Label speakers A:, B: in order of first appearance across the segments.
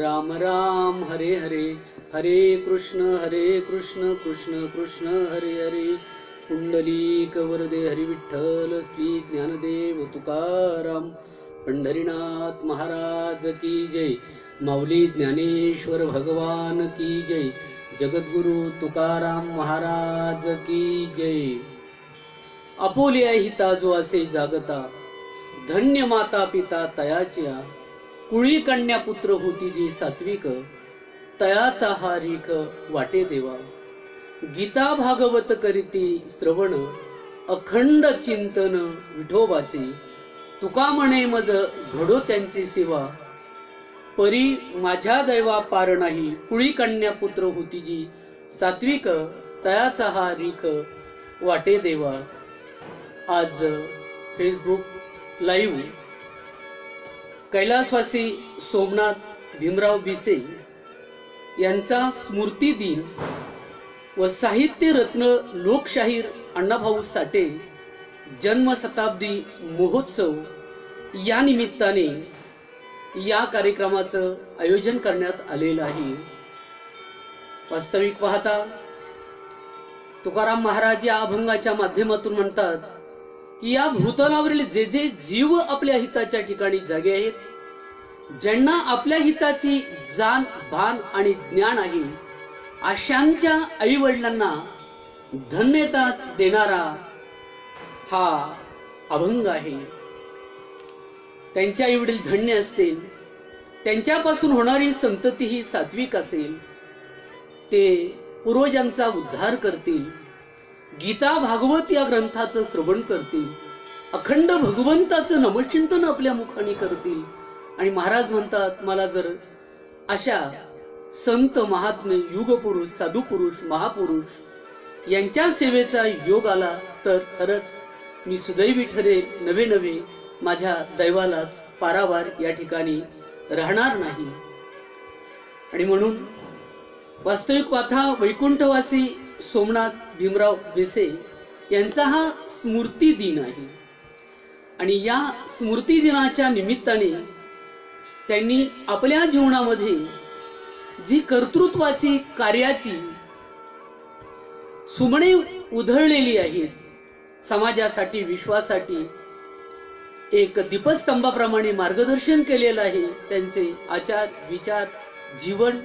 A: राम राम हरे हरे, हरे कृष्ण कृष्ण कृष्ण हरे हरे. पुंडलीक वरदे हरी विठ्ठल, श्री ज्ञानदेव तुकाराम. पंढरीनाथ महाराज की जय. माऊली ज्ञानेश्वर भगवान की जय. जगद्गुरु तुकाराम महाराज की जय. आपुल्या हिता जो असे जागता, धन्य माता पिता तयाच्या. कुळी कन्या पुत्र होती जी सात्विक, तयाचा हा रीख वाटे देवा. गीता भागवत करीती श्रवण, अखंड चिंतन विठोबाचे. तुका म्हणे मज घडो त्यांची सेवा, परी माझ्या दैवा पार नाही. कुळी कन्या पुत्र होती जी सात्विक, तयाचा हा रीख वाटे देवा. आज फेसबुक लाईव्ह कैलासवासी सोमनाथ भीमराव भिसे यांचा स्मृती दिन व साहित्य रत्न लोकशाहीर अण्णाभाऊ साठे जन्मशताब्दी महोत्सव या निमित्ताने या कार्यक्रमाचं आयोजन करण्यात आलेलं आहे. वास्तविक पाहता तुकाराम महाराज या अभंगाच्या माध्यमातून म्हणतात की या भूतलावरील जे जे जीव आपल्या हिताच्या ठिकाणी जागे आहेत, ज्यांना आपल्या हिताची जाण भान आणि ज्ञान आहे, अशांच्या आई वडिलांना धन्यता देणारा हा अभंग आहे. त्यांच्या आई वडील धन्य असतील, त्यांच्यापासून होणारी संतती ही सात्विक असेल, ते पूर्वजांचा उद्धार करतील, गीता भागवत या ग्रंथाचं श्रवण करतील, अखंड भगवंताचं नमचिंतन आपल्या मुखाने करतील. आणि महाराज म्हणतात, मला जर अशा संत महात्मे युगपुरुष साधुपुरुष महापुरुष यांच्या सेवेचा योग आला तर खरंच मी सुदैवी ठरेल, नवे नवे माझ्या दैवालाच पारावार या ठिकाणी राहणार नाही. आणि म्हणून वास्तविक पाथा वैकुंठवासी सोमनाथ भीमराव भिसे यांचा हा स्मृती दिन आहे. आणि या स्मृती दिनाच्या निमित्ताने त्यांनी आपल्या जीवनामध्ये जी कर्तृत्वाची कार्याची सुमने उधळलेली आहेत, समाजासाठी विश्वासाठी एक दीपस्तंभाप्रमाणे मार्गदर्शन केलेलं आहे. त्यांचे आचार विचार जीवन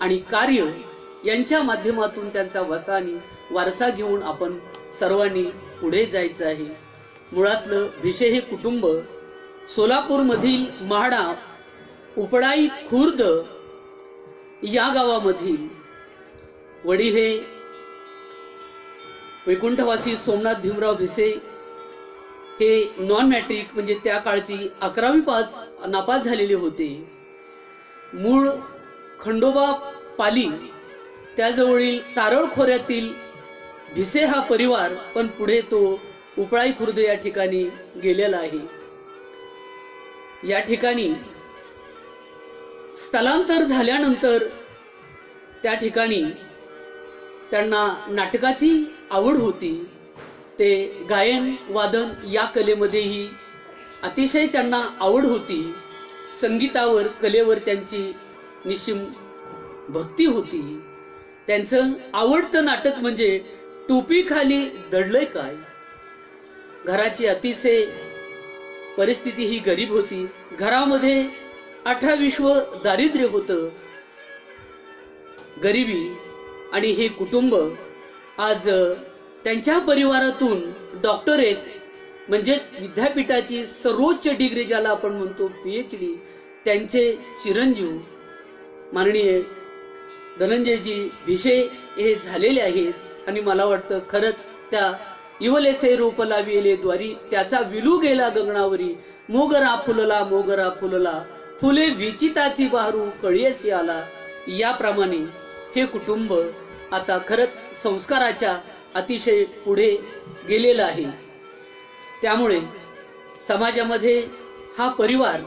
A: आणि कार्य यांच्या माध्यमातून त्यांचा वसा आणि वारसा घेऊन आपण सर्वांनी पुढे जायचं आहे. मुळातलं भिसे हे कुटुंब सोलापूरमधील महाडा उपळाई खुर्द या गावामधील. वडील हे वैकुंठवासी सोमनाथ भीमराव भिसे हे नॉन मॅट्रिक म्हणजे त्या काळची 11वी नापास झालेले होते. मूळ खंडोबा पाली त्याजवळील तारळ खोऱ्यातील भिसे हा परिवार, पण पुढे तो उपळाई खुर्द या ठिकाणी गेलेला आहे. या ठिकाणी स्थलांतर झाल्यानंतर त्या ठिकाणी त्यांना नाटकाची आवड होती. ते गायन वादन या कलेमध्येही अतिशय त्यांना आवड होती. संगीतावर कलेवर त्यांची निश्चिम भक्ती होती. त्यांचं आवडतं नाटक म्हणजे टोपी खाली दडलंय काय. घराची अतिशय परिस्थिती ही गरीब होती. घरामध्ये 18 दारिद्र्य होतं, गरिबी. आणि हे कुटुंब आज त्यांच्या परिवारातून डॉक्टरेट म्हणजेच विद्यापीठाची सर्वोच्च डिग्री ज्याला आपण म्हणतो PhD, त्यांचे चिरंजीव माननीय धनंजयजी भिसे हे झालेले आहेत. आणि मला वाटतं खरंच त्या इवलेसे रूप लाविले द्वारी, त्याचा विलू गेला गगनावरी. मोगरा फुलला फुले विचिताची बहरू कळीयसी आला. याप्रमाणे हे कुटुंब आता खरंच संस्काराच्या अतिशय पुढे गेलेलं आहे. त्यामुळे समाजामध्ये हा परिवार,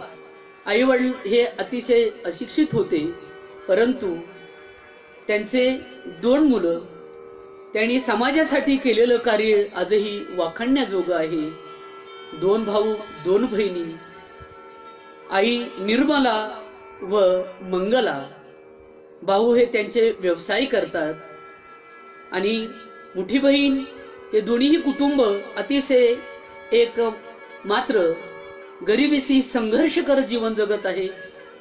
A: आईवडील हे अतिशय अशिक्षित होते, परंतु त्यांचे 2 मुलं, त्यांनी समाजासाठी केलेलं कार्य आजही वाखाणण्याजोगं आहे. 2 भाऊ 2 बहिणी, आई निर्मला व मंगला भाऊ हे त्यांचे व्यवसाय करतात आणि मोठी बहीण हे दोन्हीही कुटुंब अतिशय एक मात्र गरिबीशी संघर्ष करत जीवन जगत आहे,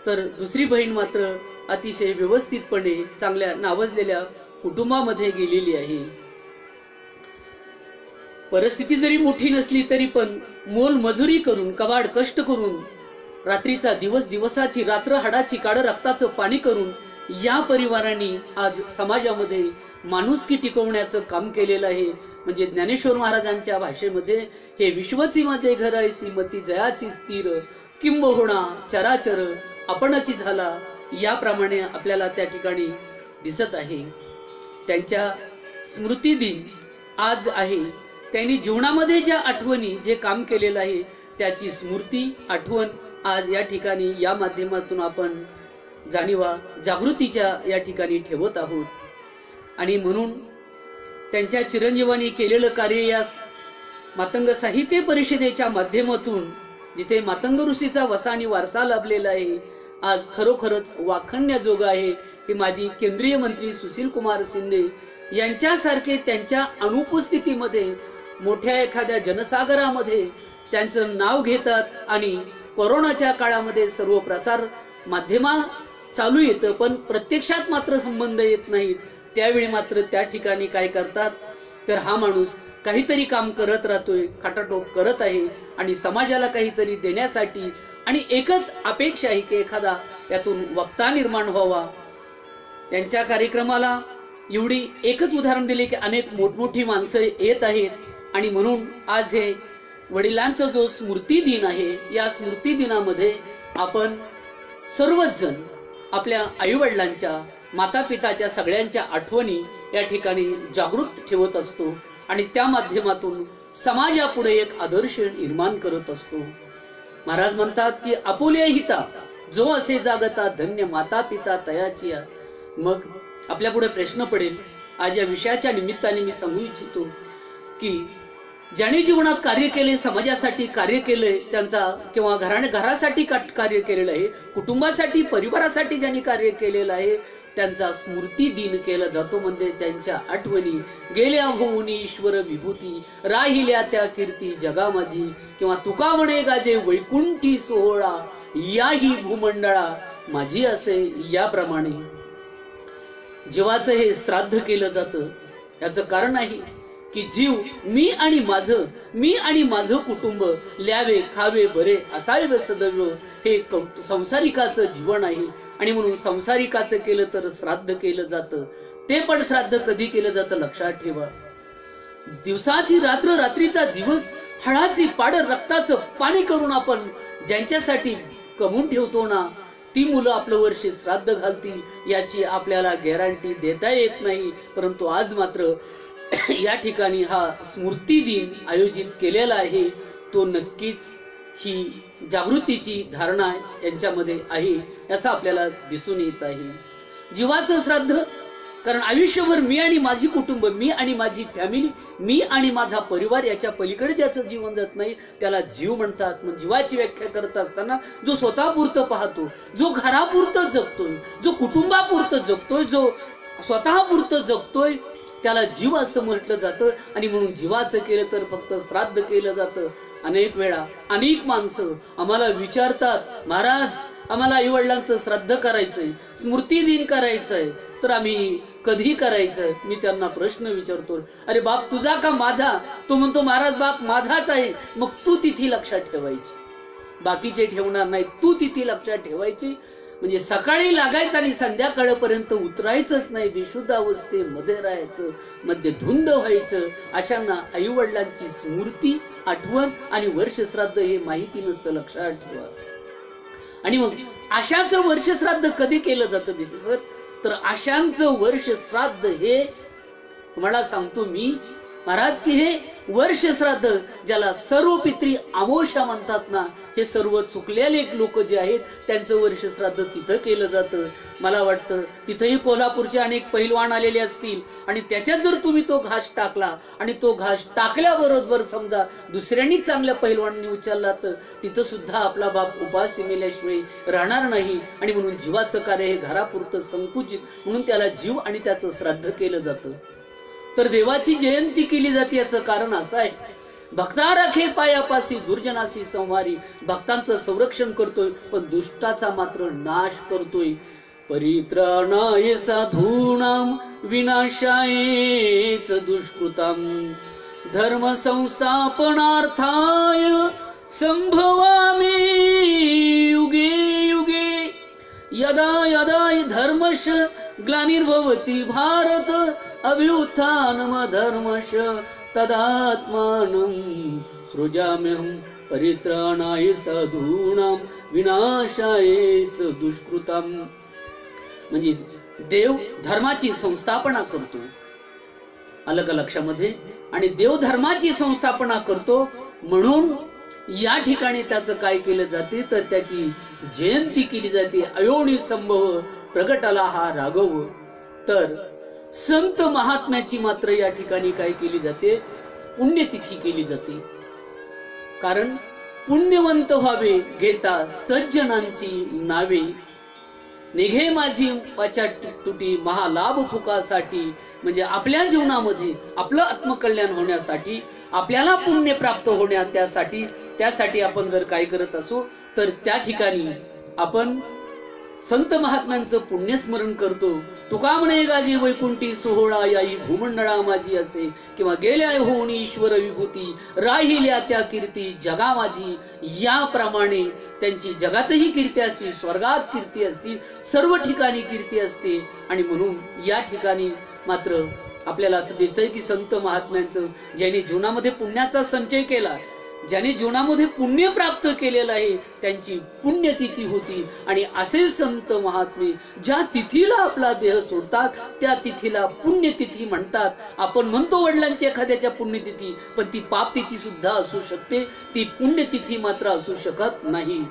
A: तर दुसरी बहीण मात्र अतिशय व्यवस्थितपणे चांगल्या नावाजलेल्या कुटुंबामध्ये गेलेली आहे. परिस्थिती जरी मोठी नसली तरी पण मोल मजुरी करून कबाड कष्ट करून रात्रीचा दिवस दिवसाची रात्र हाडाची काढ रक्ताचं पाणी करून या परिवारांनी आज समाजामध्ये माणुसकी टिकवण्याचं काम केलेलं आहे. म्हणजे ज्ञानेश्वर महाराजांच्या भाषेमध्ये हे विश्वची माझे घर ऐसी मती जयाची स्थिर किंबहुना चराचर आपणची झाला याप्रमाणे आपल्याला त्या ठिकाणी दिसत आहे. त्यांच्या स्मृती दिन आज आहे. त्यांनी जीवनामध्ये ज्या आठवणी जे काम केलेलं आहे त्याची स्मृती आठवण आज या ठिकाणी या माध्यमातून आपण जाणीवा जागृतीच्या या ठिकाणी ठेवत आहोत. आणि म्हणून त्यांच्या चिरंजीवांनी केलेलं कार्य या मातंग साहित्य परिषदेच्या माध्यमातून जिथे मातंग ऋषीचा वसा आणि वारसा लाभलेला आहे आज खरोखरच वाखण्याजोग आहे. हे माजी केंद्रीय मंत्री सुशील कुमार शिंदे यांच्यासारखे त्यांच्या अनुपस्थितीमध्ये मोठ्या एखाद्या जनसागरामध्ये त्यांचं नाव घेतात आणि कोरोनाच्या काळामध्ये सर्व प्रसार माध्यमा चालू येतं पण प्रत्यक्षात मात्र संबंध येत नाहीत. त्यावेळी मात्र त्या ठिकाणी काय करतात तर हा माणूस काहीतरी काम करत राहतोय, खाटाटोप करत आहे आणि समाजाला काहीतरी देण्यासाठी आणि एकच अपेक्षा आहे की एखादा यातून वक्ता निर्माण व्हावा. यांच्या कार्यक्रमाला एवढी एकच उदाहरण दिले की अनेक मोठमोठी माणसं येत आहेत आणि म्हणून आज हे वडिलांचा जो स्मृती दिन आहे या स्मृती दिनामध्ये आपण सर्वच जण आपल्या आईवडिलांच्या माता पिताच्या सगळ्यांच्या आठवणी या ठिकाणी जागृत ठेवत असतो आणि त्या माध्यमातून समाजापुढे एक आदर्श निर्माण करत असतो. महाराज म्हणतात की आपुले हिता जो असे जागता धन्य माता पिता तयाची. मग आपल्या पुढे प्रश्न पडेल आज या विषयाच्या निमित्ताने मी सांगू इच्छितो की ज्याने जीवनात कार्य केले समाजासाठी कार्य केलंय त्यांचा किंवा घरासाठी कार्य केलेलं आहे कुटुंबासाठी परिवारासाठी ज्यांनी कार्य केलेलं आहे त्यांचा स्मृती दिन केला जातो. म्हणजे त्यांच्या आठवणी गेल्या होऊन ईश्वर विभूती राहिल्या त्या कीर्ती जगा माझी किंवा तुका म्हणे गाजे वैकुंठी सोहळा याही भूमंडळा माझी असे याप्रमाणे जीवाचं हे श्राद्ध केलं जातं. याचं कारण आहे की जीव मी आणि माझं कुटुंब ल्यावे खावे बरे असावे सदैव हे संसारिकाचं जीवन आहे आणि म्हणून संसारिकाचं केलं तर श्राद्ध केलं जातं. ते पण श्राद्ध कधी केलं जातं लक्षात ठेवा. दिवसाची रात्र रात्रीचा दिवस हळाची पाड रक्ताचं पाणी करून आपण ज्यांच्यासाठी कमवून ठेवतो ना ती मुलं आपलं वर्ष श्राद्ध घालतील याची आपल्याला गॅरंटी देता येत नाही. परंतु आज मात्र या ठिकाणी हा स्मृती दिन आयोजित केलेला आहे तो नक्कीच ही जागृतीची धारणा यांच्यामध्ये आहे असं आपल्याला दिसून येत आहे. जीवाचं श्राद्ध कारण आयुष्यभर मी आणि माझी कुटुंब मी आणि माझी फॅमिली मी आणि माझा परिवार याच्या पलीकडे ज्याचं जीवन जात नाही त्याला जीव म्हणतात. मग जीवाची व्याख्या करत असताना जो स्वतःपुरतं पाहतो जो घरापुरतं जगतोय जो कुटुंबापुरतं जगतोय जो स्वतःपुरतं जगतोय त्याला जीव असं म्हटलं जातं. आणि म्हणून जीवाचं केलं तर फक्त श्राद्ध केलं जातं. अनेक वेळा अनेक माणसं आम्हाला विचारतात महाराज आम्हाला आई वडिलांचं श्राद्ध करायचंय स्मृती दिन करायचंय तर आम्ही कधी करायचं. मी त्यांना प्रश्न विचारतो अरे बाप तुझा का माझा. तो म्हणतो महाराज बाप माझाच आहे. मग तू तिथी लक्षात ठेवायची बाकीचे ठेवणार नाही तू तिथी लक्षात ठेवायची. म्हणजे सकाळी लागायचं आणि संध्याकाळपर्यंत उतरायचंच नाही बेशुद्ध अवस्थेमध्ये राहायचं मध्ये धुंद व्हायचं. अशांना आई वडिलांची स्मृती आठवण आणि वर्ष श्राद्ध हे माहिती नसतं लक्षात ठेवा. आणि मग अशाचं वर्ष श्राद्ध कधी केलं जातं विशेष तर अशांचं वर्ष श्राद्ध हे तुम्हाला सांगतो मी महाराज की हे वर्ष श्राद्ध, ज्याला सर्व पित्री अमावस्या म्हणतात ना, हे सर्व चुकलेले लोक जे आहेत त्यांचं वर्ष श्राद्ध तिथं केलं जातं. मला वाटतं तिथंही कोल्हापूरचे अनेक पैलवान आलेले असतील आणि त्याच्यात जर तुम्ही तो घास टाकला आणि तो घास टाकल्याबरोबर समजा दुसऱ्यांनी चांगल्या पैलवानांनी उचलला तर तिथं सुद्धा आपला बाप उपास मेल्याशिवाय राहणार नाही. आणि म्हणून जीवाचं कार्य हे घरापुरतं संकुचित, म्हणून त्याला जीव आणि त्याचं श्राद्ध केलं जातं. तर देवाची जयंती केली जाते याचं कारण असं आहे, भक्ता राखे पायापासी दुर्जनासी संहारी. भक्तांचं संरक्षण करतोय पण दुष्टाचा मात्र नाश करतोय. परित्राणाय साधूनां विनाशायच दुष्कृतां धर्म संस्थापनार्थाय संभवामि युगे युगे. यदा यदा धर्मश ग्लानिर्भवति भारत अभ्युत्थानमधर्मश तदात्मानं सृजाम्यहं परित्राणाय साधूनां विनाशायच दुष्कृतां. म्हणजे देव धर्माची संस्थापना करतो, आलं का लक्षामध्ये? आणि देव धर्माची संस्थापना करतो म्हणून या ठिकाणी त्याचं काय केलं जाते तर त्याची जयंती केली जाते. अयोनी संभव प्रगटाला हा राघव. तर संत महात्म्याची मात्र या ठिकाणी काय केली जाते, पुण्यतिथी केली जाते. कारण पुण्यवंत व्हावे घेता सज्जनांची नावे, निघे माझी वाचा तुटी महालाभ फुकासाठी. म्हणजे आपल्या जीवनामध्ये आपलं आत्मकल्याण होण्यासाठी, आपल्याला पुण्य प्राप्त होण्या त्यासाठी आपण जर काय करत असू तर त्या ठिकाणी आपण संत महात्म्यांचं पुण्यस्मरण करतो. तुका म्हणे गाजी वैकुंठी सोहळा याई भूमंडळा माझी असे, किंवा गेल्या होऊन ईश्वर विभूती राहिल्या त्या कीर्ती जगा माझी. याप्रमाणे त्यांची जगातही कीर्ती असते, स्वर्गात कीर्ती असते, सर्व ठिकाणी कीर्ती असते. आणि म्हणून या ठिकाणी मात्र आपल्याला असं दिसतंय की संत महात्म्यांचं, ज्यांनी जीवनामध्ये पुण्याचा संचय केला, ज्याने जीवनामध्ये पुण्य प्राप्त केलेलं आहे, त्यांची पुण्यतिथी होती. आणि असे संत महात्मे ज्या तिथीला आपला देह सोडतात त्या तिथीला पुण्यतिथी म्हणतात. आपण म्हणतो वडिलांची एखाद्याच्या पुण्यतिथी, पण ती पापतिथी सुद्धा असू शकते, ती पुण्यतिथी मात्र असू शकत नाही.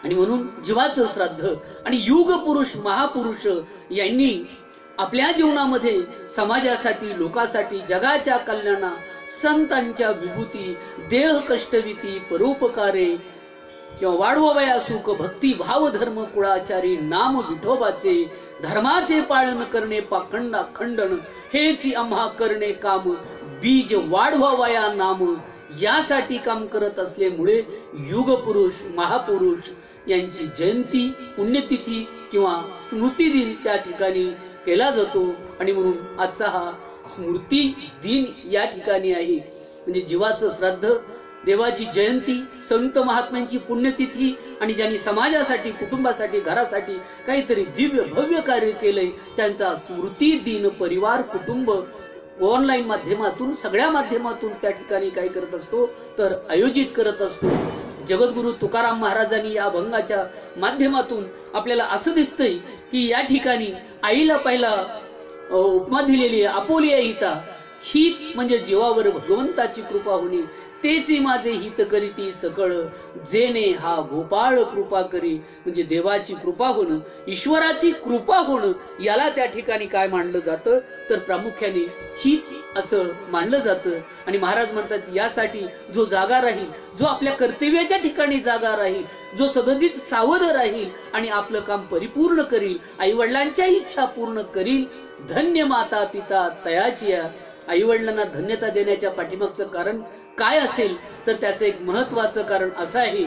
A: आणि म्हणून जीवाचं श्राद्ध आणि युग पुरुष महापुरुष यांनी आपल्या जीवनामध्ये समाजासाठी, लोकांसाठी, जगाच्या कल्याणा, संतांच्या विभूती, देह कष्टविती, परोपकारे किंवा वाढवावया सुख भक्ती भाव धर्म कुळाचारी नाम विठोबाचे, धर्माचे पालन करणे पाखंडा खंडन हेच आम्हा करणे काम, बीज वाढवावया नाम. यासाठी काम करत असल्यामुळे युगपुरुष महापुरुष यांची जयंती, पुण्यतिथी किंवा स्मृती दिन त्या ठिकाणी केला जातो. आणि म्हणून आजचा हा स्मृती दिन या ठिकाणी आहे. म्हणजे जीवाचं श्राद्ध, देवाची जयंती, संत महात्म्यांची पुण्यतिथी आणि ज्यांनी समाजासाठी, कुटुंबासाठी, घरासाठी काहीतरी दिव्य भव्य कार्य केलंय त्यांचा स्मृती दिन परिवार, कुटुंब ऑनलाईन माध्यमातून, सगळ्या माध्यमातून त्या ठिकाणी काय करत असतो तर आयोजित करत असतो. जगद्गुरु तुकाराम महाराजांनी या अभंगाच्या माध्यमातून आपल्याला असं दिसतंय की या ठिकाणी आईला पहिला उपमा दिलेली आहे, आपोली आहे हिता. हित म्हणजे जीवावर भगवंताची कृपा होणे, तेची माझे हित करीती सकळ, जेने हा गोपाळ कृपा करी. म्हणजे देवाची कृपा होणं, ईश्वराची कृपा होणं, याला त्या ठिकाणी काय मानलं जातं तर प्रामुख्याने हित असं मानलं जातं. आणि महाराज म्हणतात यासाठी जो जागा राहील, जो आपल्या कर्तव्याच्या ठिकाणी जागा राहील, जो सदतीत सावध राहील आणि आपलं काम परिपूर्ण करील, आई वडिलांच्या इच्छा पूर्ण करील, धन्य माता पिता तयाची. आई वडिलांना धन्यता देण्याच्या पाठीमागचं कारण काय असेल तर त्याचं एक महत्वाचं कारण असं आहे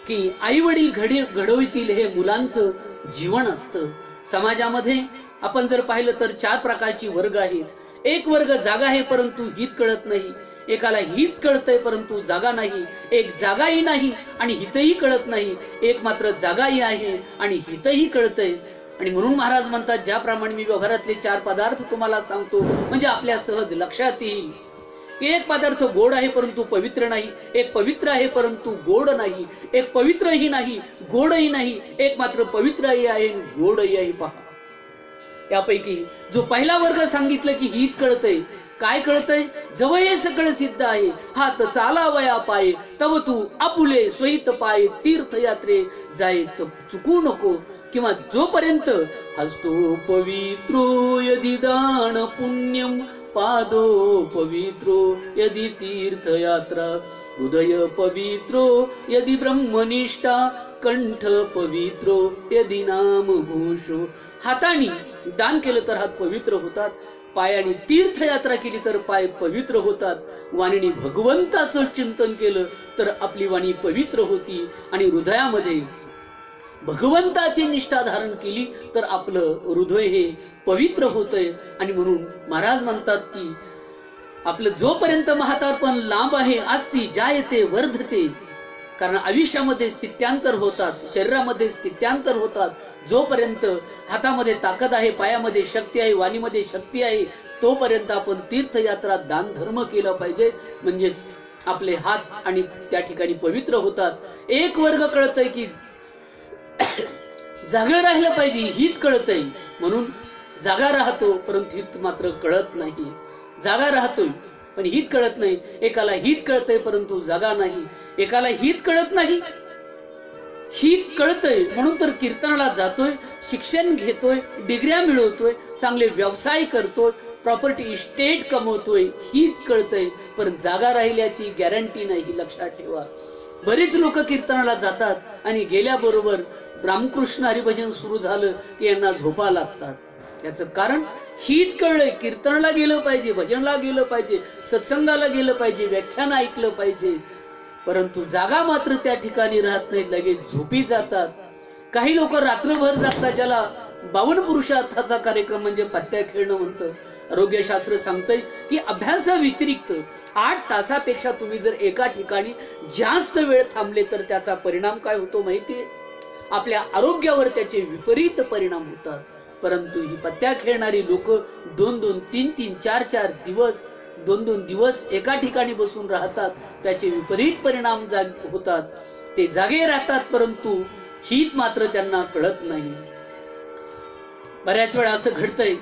A: की आई वडील घडवितील हे मुलांचं जीवन असतं. समाजामध्ये आपण जर पाहिलं तर 4 प्रकारची वर्ग आहेत. एक वर्ग जागा आहे परंतु हित कळत नाही, एकाला हित कळतंय परंतु जागा नाही, एक जागाही नाही आणि हितही कळत नाही, एक मात्र जागाही आहे आणि हितही कळतंय. आणि म्हणून महाराज म्हणतात ज्याप्रमाणे मी व्यवहारातले 4 पदार्थ तुम्हाला सांगतो म्हणजे आपल्या सहज लक्षात येईल. एक पदार्थ गोड आहे परंतु पवित्र नाही, एक पवित्र आहे परंतु गोड नाही, एक पवित्रही नाही गोडही नाही, एक मात्र पवित्रही आहे गोडही आहे. पहा, यापैकी जो पहिला वर्ग सांगितलं की हित कळतंय काय कळतंय? जवळ हे सगळं सिद्ध आहे, हात चालावया पाय, तव तू आपुले स्वहित पाय, तीर्थयात्रे जाय चुकू नको. किंवा जोपर्यंत हस्तो पवित्रो यदि दान पुण्यम, पादो पवित्रो यदि तीर्थयात्रा, हृदय पवित्रो यदि ब्रह्मनिष्ठा, कंठ पवित्रो यदि नाम घोषो. हाताने दान केलं तर हात पवित्र होतात, पायाने तीर्थयात्रा केली तर पाय पवित्र होतात, वाणीने भगवंताचं चिंतन केलं तर आपली वाणी पवित्र होती, आणि हृदयामध्ये भगवंताची निष्ठा धारण केली तर आपलं हृदय हे पवित्र होतंय. आणि म्हणून महाराज म्हणतात की आपलं जोपर्यंत म्हातारपण लांब आहे असती जायते वर्धते, कारण आयुष्यामध्ये स्थित्यांतर होतात, शरीरामध्ये स्थित्यांतर होतात. जोपर्यंत हातामध्ये ताकद आहे, पायामध्ये शक्ती आहे, वाणीमध्ये शक्ती आहे, तोपर्यंत आपण तीर्थयात्रा दान धर्म केला पाहिजे, म्हणजेच आपले हात आणि त्या ठिकाणी पवित्र होतात. एक वर्ग कळतंय की जागा राहिलं पाहिजे, हित कळतंय म्हणून जागा राहतो, परंतु हित मात्र कळत नाही. जागा राहतोय पण हित कळत नाही. एकाला हित कळतंय परंतु जागा नाही, एकाला हित कळत नाही, हित कळतंय म्हणून तर कीर्तनाला जातोय, शिक्षण घेतोय, डिग्र्या मिळवतोय, चांगले व्यवसाय करतोय, प्रॉपर्टी इस्टेट कमवतोय, हित कळतंय, पण जागा राहिल्याची गॅरंटी नाही. लक्षात ठेवा. बरेच लोक कीर्तनाला जातात आणि गेल्याबरोबर रामकृष्ण हरिभजन सुरू झालं की यांना झोपा लागतात. याचं कारण हित कळलंय, कीर्तनाला गेलं पाहिजे, भजनला गेलं पाहिजे, सत्संगाला गेलं पाहिजे, व्याख्यान ऐकलं पाहिजे, परंतु जागा मात्र त्या ठिकाणी राहत नाहीत, लगेच झोपी जातात. काही लोक रात्रभर जागतात, ज्याला 52 पुरुषार्थाचा कार्यक्रम म्हणजे पत्त्या खेळणं म्हणतं. आरोग्यशास्त्र सांगतंय की अभ्यासा व्यतिरिक्त 8 तासापेक्षा तुम्ही जर एका ठिकाणी जास्त वेळ थांबले तर त्याचा परिणाम काय होतो माहितीये? आपल्या आरोग्यावर त्याचे विपरीत परिणाम होतात. परंतु ही पत्त्या खेळणारी लोक 2-2, 3-3, 4-4 दिवस 2-2 दिवस एका ठिकाणी बसून राहतात, त्याचे विपरीत परिणाम होतात. ते जागे राहतात परंतु हित मात्र त्यांना कळत नाही. बऱ्याच वेळा असं घडतंय,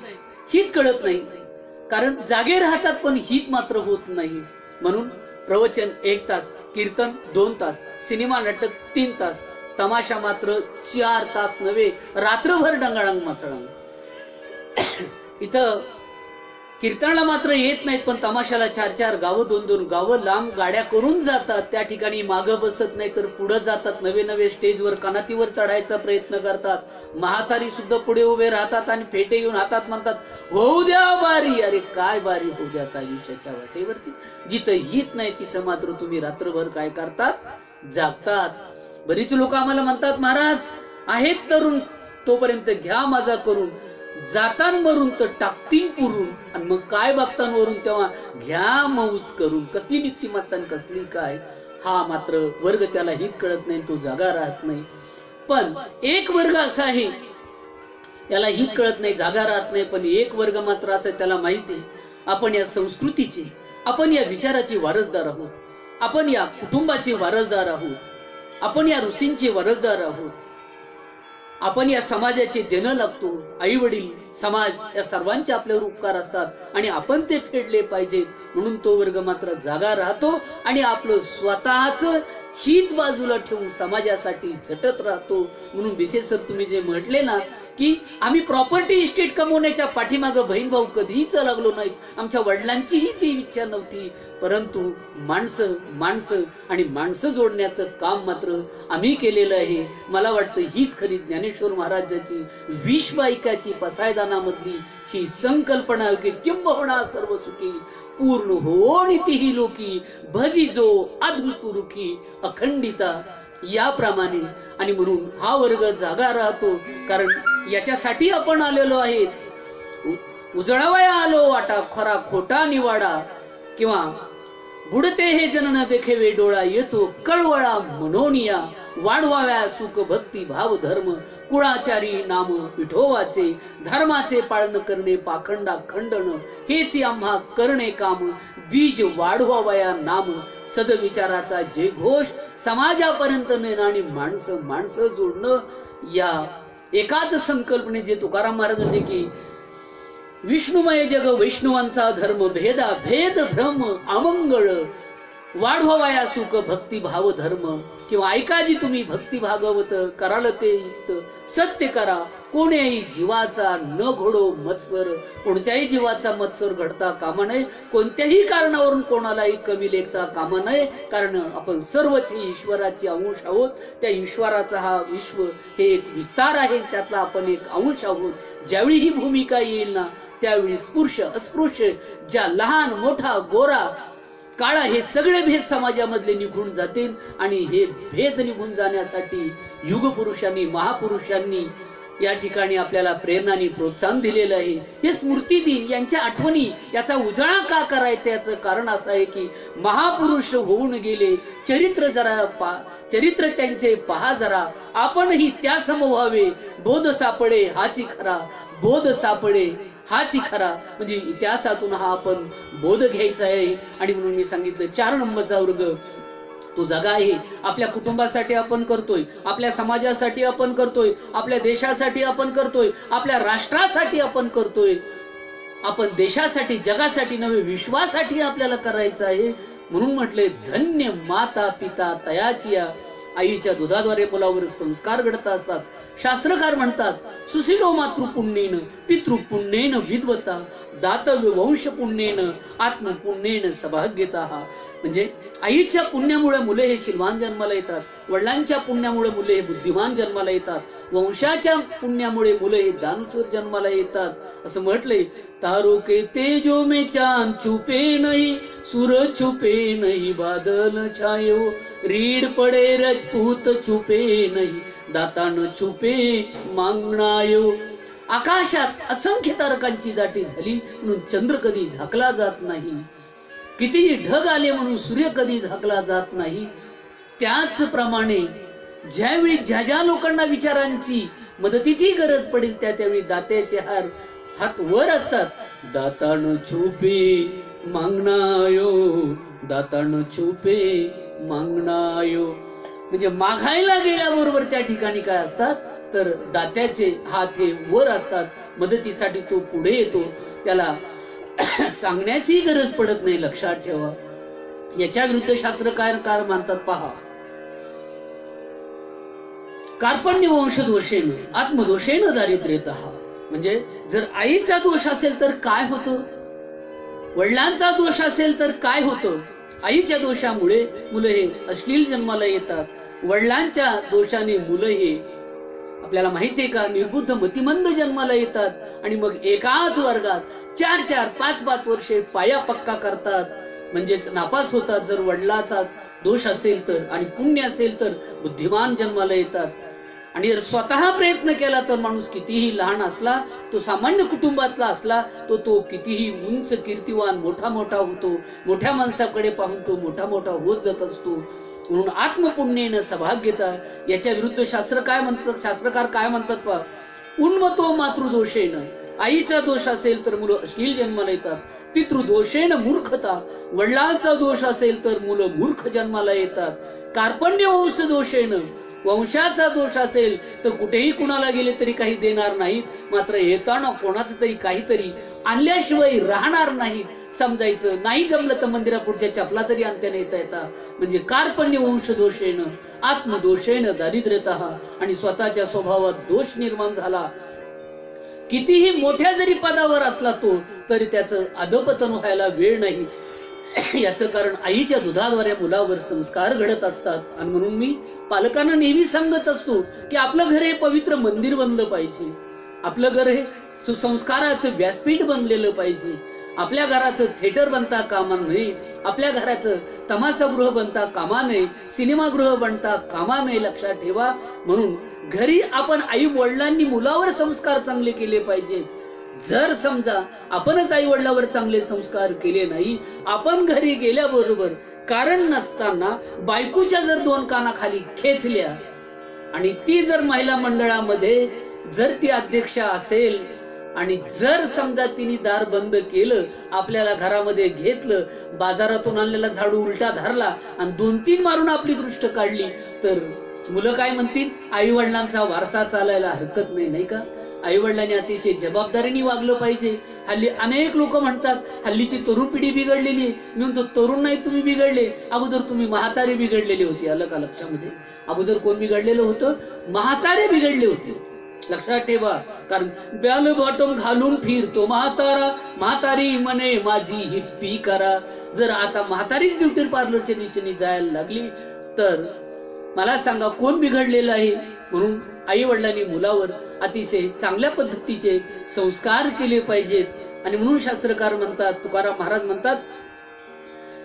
A: हित कळत नाही, कारण जागे राहतात पण हित मात्र होत नाही. म्हणून प्रवचन 1 तास, कीर्तन 2 तास, सिनेमा नाटक 3 तास, तमाशा मात्र 4 तास नव्हे, रात्रभर डंगाळंग माचळंग. इथं कीर्तनाला मात्र येत नाहीत पण तमाशाला 4-4 गावं, 2-2 गावं लांब गाड्या करून जातात. त्या ठिकाणी मागं बसत नाही तर पुढे जातात, नवे नवे स्टेजवर कानातीवर चढायचा प्रयत्न करतात. म्हातारी सुद्धा पुढे उभे राहतात आणि फेटे घेऊन हातात म्हणतात, होऊ द्या बारी. अरे काय बारी होऊ द्यात आयुष्याच्या वाटेवरती? जिथं हित नाही तिथं मात्र तुम्ही रात्रभर काय करतात? जागतात. बरीच लोक आम्हाला म्हणतात, महाराज आहेत तरुण तोपर्यंत घ्या माझा करून, जातान मरून तर टाकतील पुरून, आणि मग काय बघतान वरून तेव्हा घ्या मौज करून. कसली नीतिमत्ता कसली काय? हा मात्र वर्ग त्याला हित कळत नाही, तो जागा राहत नाही. पण एक वर्ग असा आहे याला हित कळत नाही, जागा राहत नाही, पण एक वर्ग मात्र असा त्याला माहिती आपण या संस्कृतीचे, आपण या विचाराचे वारसदार आहोत, आपण या कुटुंबाचे वारसदार आहोत, आपण या ऋषींचे वारसदार आहोत, आपण या समाजाचे देणं लागतो. आई वडील, समाज या सर्वांचे आपल्यावर उपकार असतात आणि आपण ते फेडले पाहिजेत. म्हणून तो वर्ग मात्र जागा राहतो आणि आपलं स्वतःच हित बाजूला ठेवून समाजासाठी झटत राहतो. म्हणून बिसे सर तुम्ही जे म्हटले ना की आम्ही प्रॉपर्टी इस्टेट कमवण्याच्या पाठीमागं बहीण भाऊ कधीच लागलो नाहीत, आमच्या वडिलांचीही ती इच्छा नव्हती, परंतु माणसं माणसं आणि माणसं जोडण्याचं काम मात्र आम्ही केलेलं आहे. मला वाटतं हीच खरी ज्ञानेश्वर महाराजांची 20 बायकाची पसायदानामधली ही संकल्पना की किंबहुना सर्व सुखी पूर्ण हो नितीही लोकी भजी जो अधुपुरुखी अखंडिता, याप्रमाणे. आणि म्हणून हा वर्ग जागा राहतो, कारण याच्यासाठी आपण आलेलो आहेत. उजळावया आलो वाटा खरा खोटा निवाडा, किंवा बुडते हे जन न देखेवे डोळा, येतो कळवळा मनोनिया, वाढवाव्या सुख भक्ती भाव धर्म, कुळाचारी नाम विठोवाचे, धर्माचे पालन करणे पाखंडा खंडन, हेच आम्हा करणे काम, बीज वाढवावया नाम, सदविचाराचा जे घोष समाजापर्यंत नेणं आणि माणसं माणसं जोडणं, या एकाच संकल्पने जे तुकाराम महाराज म्हणले की विष्णुमय जग वैष्णवांचा धर्म, भेदा भेद भ्रम अमंगळ, वाढवाया सुख भक्ती भाव धर्म. किंवा ऐका जी तुम्ही भक्ती भागवत, कराल ते युक्त सत्य करा, कोणीही जीवाचा न घडो मत्सर. कोणत्याही जीवाचा मत्सर घडता कामा नये, कोणत्याही कारणावरून कोणालाही कमी लेखता कामा नये. कारण आपण सर्वच ईश्वराचे अंश आहोत. त्या ईश्वराचा हा विश्व हे एक विस्तार आहे, त्यातला आपण एक अंश आहोत. ज्यावेळी ही भूमिका येईल ना, त्यावेळी स्पृश्य अस्पृश्य, ज्या लहान मोठा गोरा काळा हे सगळे भेद समाजामधले निघून जातील. आणि हे भेद निघून जाण्यासाठी युगपुरुषांनी महापुरुषांनी या ठिकाणी आपल्याला प्रेरणानी प्रोत्साहन दिलेलं आहे. हे स्मृती दिन यांच्या आठवणी याचा उजाळा का करायचा, याचं कारण असं आहे की महापुरुष होऊन गेले, चरित्र त्यांचे पहा जरा, आपणही त्या सम व्हावे, बोध सापडे हाची खरा, बोध सापडे हाची खरा. म्हणजे इतिहासातून हा आपण बोध घ्यायचा आहे. आणि म्हणून मी सांगितलं 4 नंबरचा वर्ग तो जगा आहे. आपल्या कुटुंबासाठी आपण करतोय, आपल्या समाजासाठी आपण करतोय, आपल्या देशासाठी आपण करतोय, आपल्या राष्ट्रासाठी आपण करतोय. आपण देशासाठी जगासाठी नव्हे विश्वासाठी आपल्याला करायचं आहे. म्हणून म्हटले धन्य माता पिता तयाची. आईच्या दुधाद्वारे मुलावर संस्कार घडत असतात. शास्त्रकार म्हणतात सुशीलो मातृपुण्येन पितृपुण्येन विद्वता, दातव्य वंश पुण्येन आत्मपुण्येन सौभाग्यता. म्हणजे आईच्या पुण्यामुळे मुले हे शीलवान जन्माला येतात, वडिलांच्या पुण्यामुळे मुले हे बुद्धिमान जन्माला येतात, वंशाच्या पुण्यामुळे मुले हे दानशूर जन्माला येतात. असं म्हटलंय तारो के तेजो में चांद छुपे नहीं, सूरज छुपे नहीं बादल छायो, रीड पडे रजपूत छुपे नहीं, दाता न छुपे मांगणायो. आकाशात असंख्य तारकांची दाटी झाली म्हणून चंद्र कधी झाकला जात नाही, कितीही ढग आले म्हणून सूर्य कधी झाकला जात नाही. त्याचप्रमाणे ज्यावेळी ज्या लोकांना विचारांची मदतीची गरज पडेल त्यावेळी दात्याचे हात वर असतात. दातान छुपे मागणायो, दातान छुपे मागणायो. म्हणजे मागायला गेल्याबरोबर त्या ठिकाणी काय असतात तर दात्याचे हात हे वर असतात. मदतीसाठी तो पुढे येतो, त्याला सांगण्याची गरज पडत नाही. लक्षात ठेवा. याच्या विरुद्ध शास्त्रकार मानतात पहा, कार्पण्य वंश दोषेन आत्मदोषेन दारिद्र्यतः. म्हणजे जर आईचा दोष असेल तर काय होतं, वडिलांचा दोष असेल तर काय होतं. आईच्या दोषामुळे मुलं हे अश्लील जन्माला येतात, वडिलांच्या दोषाने मुलं हे आपल्याला माहितीये का निर्बुद्ध मतिमंद जन्माला येतात. आणि मग एकाच वर्गात 4-4, 5-5 वर्षे पाया पक्का करतात, म्हणजेच नापास होतात. जर वडिलाचा दोष असेल तर आणि पुण्य असेल तर बुद्धिमान जन्माला येतात. आणि जर स्वतः प्रयत्न केला तर माणूस कितीही लहान असला, तो सामान्य कुटुंबातला असला, तो कितीही उंच कीर्तिवान मोठा होतो. मोठ्या माणसाकडे पाहून तो मोठा होत जात असतो. म्हणून आत्मपुण्येन सौभाग्यता. याच्या विरुद्ध शास्त्रकार काय म्हणतात पहा, उन्मतो मातृदोषेन. आईचा दोष असेल तर मुलं अश्लील जन्माला येतात. पितृदोषेन मूर्खता. वडिलांचा दोष असेल तर मुलं मूर्ख जन्माला येतात. कार्पण्य वंश दोषेन. वंशाचा दोष असेल तर कुठेही कुणाला गेले तरी काही देणार नाहीत, मात्र येताना कोणाचं तरी काहीतरी आणल्याशिवाय राहणार नाहीत. समजायचं नाही जमलं तर मंदिरापुढच्या चपला तरी अंत्याने येता येतात. म्हणजे कार्पण्य वंश दोषेन आत्मदोषेन दारिद्र्यतः. आणि स्वतःच्या स्वभावात दोष निर्माण झाला, कितीही मोठ्या जरी पदावर असला तो, तरी त्याचं अधपतन व्हायला वेळ नाही. याचं कारण आईच्या दुधाद्वारे मुलावर संस्कार घडत असतात. आणि म्हणून मी पालकांना नेहमी सांगत असतो की आपलं घर हे पवित्र मंदिर बनलं पाहिजे, आपलं घर हे सुसंस्काराचं व्यासपीठ बनलेलं पाहिजे. आपल्या घराचं थिएटर बनता कामा नये, आपल्या घराचं तमाशागृह बनता कामा नये, सिनेमागृह बनता कामा नये. लक्षात ठेवा. म्हणून घरी आपण आई वडिलांनी मुलावर संस्कार चांगले केले पाहिजेत. जर समजा आपणच आई वडिलावर चांगले संस्कार केले नाही, आपण घरी गेल्याबरोबर कारण नसताना बायकोच्या जर 2 कानाखाली खेचल्या आणि ती जर महिला मंडळामध्ये जर ती अध्यक्षा असेल आणि जर समजा तिने दार बंद केलं, आपल्याला घरामध्ये घेतलं, बाजारातून आणलेला झाडू उलटा धरला आणि 2-3 मारून आपली दृष्ट काढली, तर मुलं काय म्हणतील, आई वडिलांचा वारसा चालायला हरकत नाही, नाही का? आई वडिलांनी अतिशय जबाबदारीने वागलं पाहिजे. हल्ली अनेक लोक म्हणतात हल्लीची तरुण पिढी बिघडलेली आहे. मी म्हणतो तरुण नाही तुम्ही बिघडले, अगोदर तुम्ही म्हातारे बिघडलेले होते. आलं का लक्षामध्ये? अगोदर कोण बिघडलेलं होतं? म्हातारे बिघडले होते. लक्षात ठेवा. कारण बेल बॉटम घालून फिरतो म्हातारा, म्हातारी म्हणे माझी हिप्पी करा. जर आता म्हातारीच ब्युटी पार्लरच्या दिशेने जायला लागली तर मला सांगा कोण बिघडलेलं आहे? म्हणून आई वडिलांनी मुलावर अतिशय चांगल्या पद्धतीचे संस्कार केले पाहिजेत. आणि म्हणून शास्त्रकार म्हणतात, तुकाराम महाराज म्हणतात,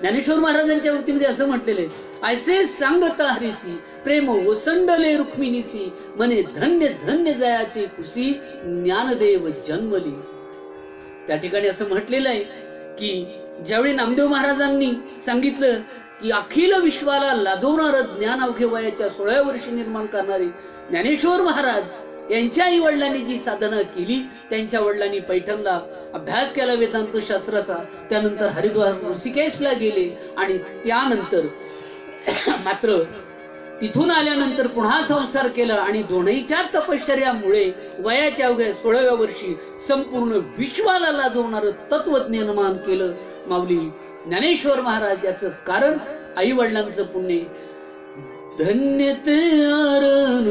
A: ज्ञानेश्वर महाराजांच्या बाबतीमध्ये असं म्हटलेलं आहे, ऐसे सांगता हरीसी प्रेम ओसंडले रुक्मिणीसी, म्हणे धन्य धन्य जयाचे कुशी ज्ञानदेव जन्मली. त्या ठिकाणी असं म्हटलेलं आहे की ज्यावेळी नामदेव महाराजांनी सांगितलं की अखिल विश्वाला लाजवणारं ज्ञान अवघे वयाच्या 16व्या वर्षी निर्माण करणारे ज्ञानेश्वर महाराज यांच्या आई वडिलांनी जी साधना केली, त्यांच्या वडिलांनी पैठणला अभ्यास केला वेदांत शास्त्राचा, त्यानंतर हरिद्वार ऋषिकेशला गेले आणि त्यानंतर मात्र तिथून आल्यानंतर पुन्हा संसार केला आणि दोन्हीच्या तपश्चर्यामुळे वयाच्या अवघ्या 16व्या वर्षी संपूर्ण विश्वाला लाजवणारं तत्व निर्माण केलं माऊली ज्ञानेश्वर महाराज. याचं कारण आई वडिलांचं पुण्य. धन्य ते अरण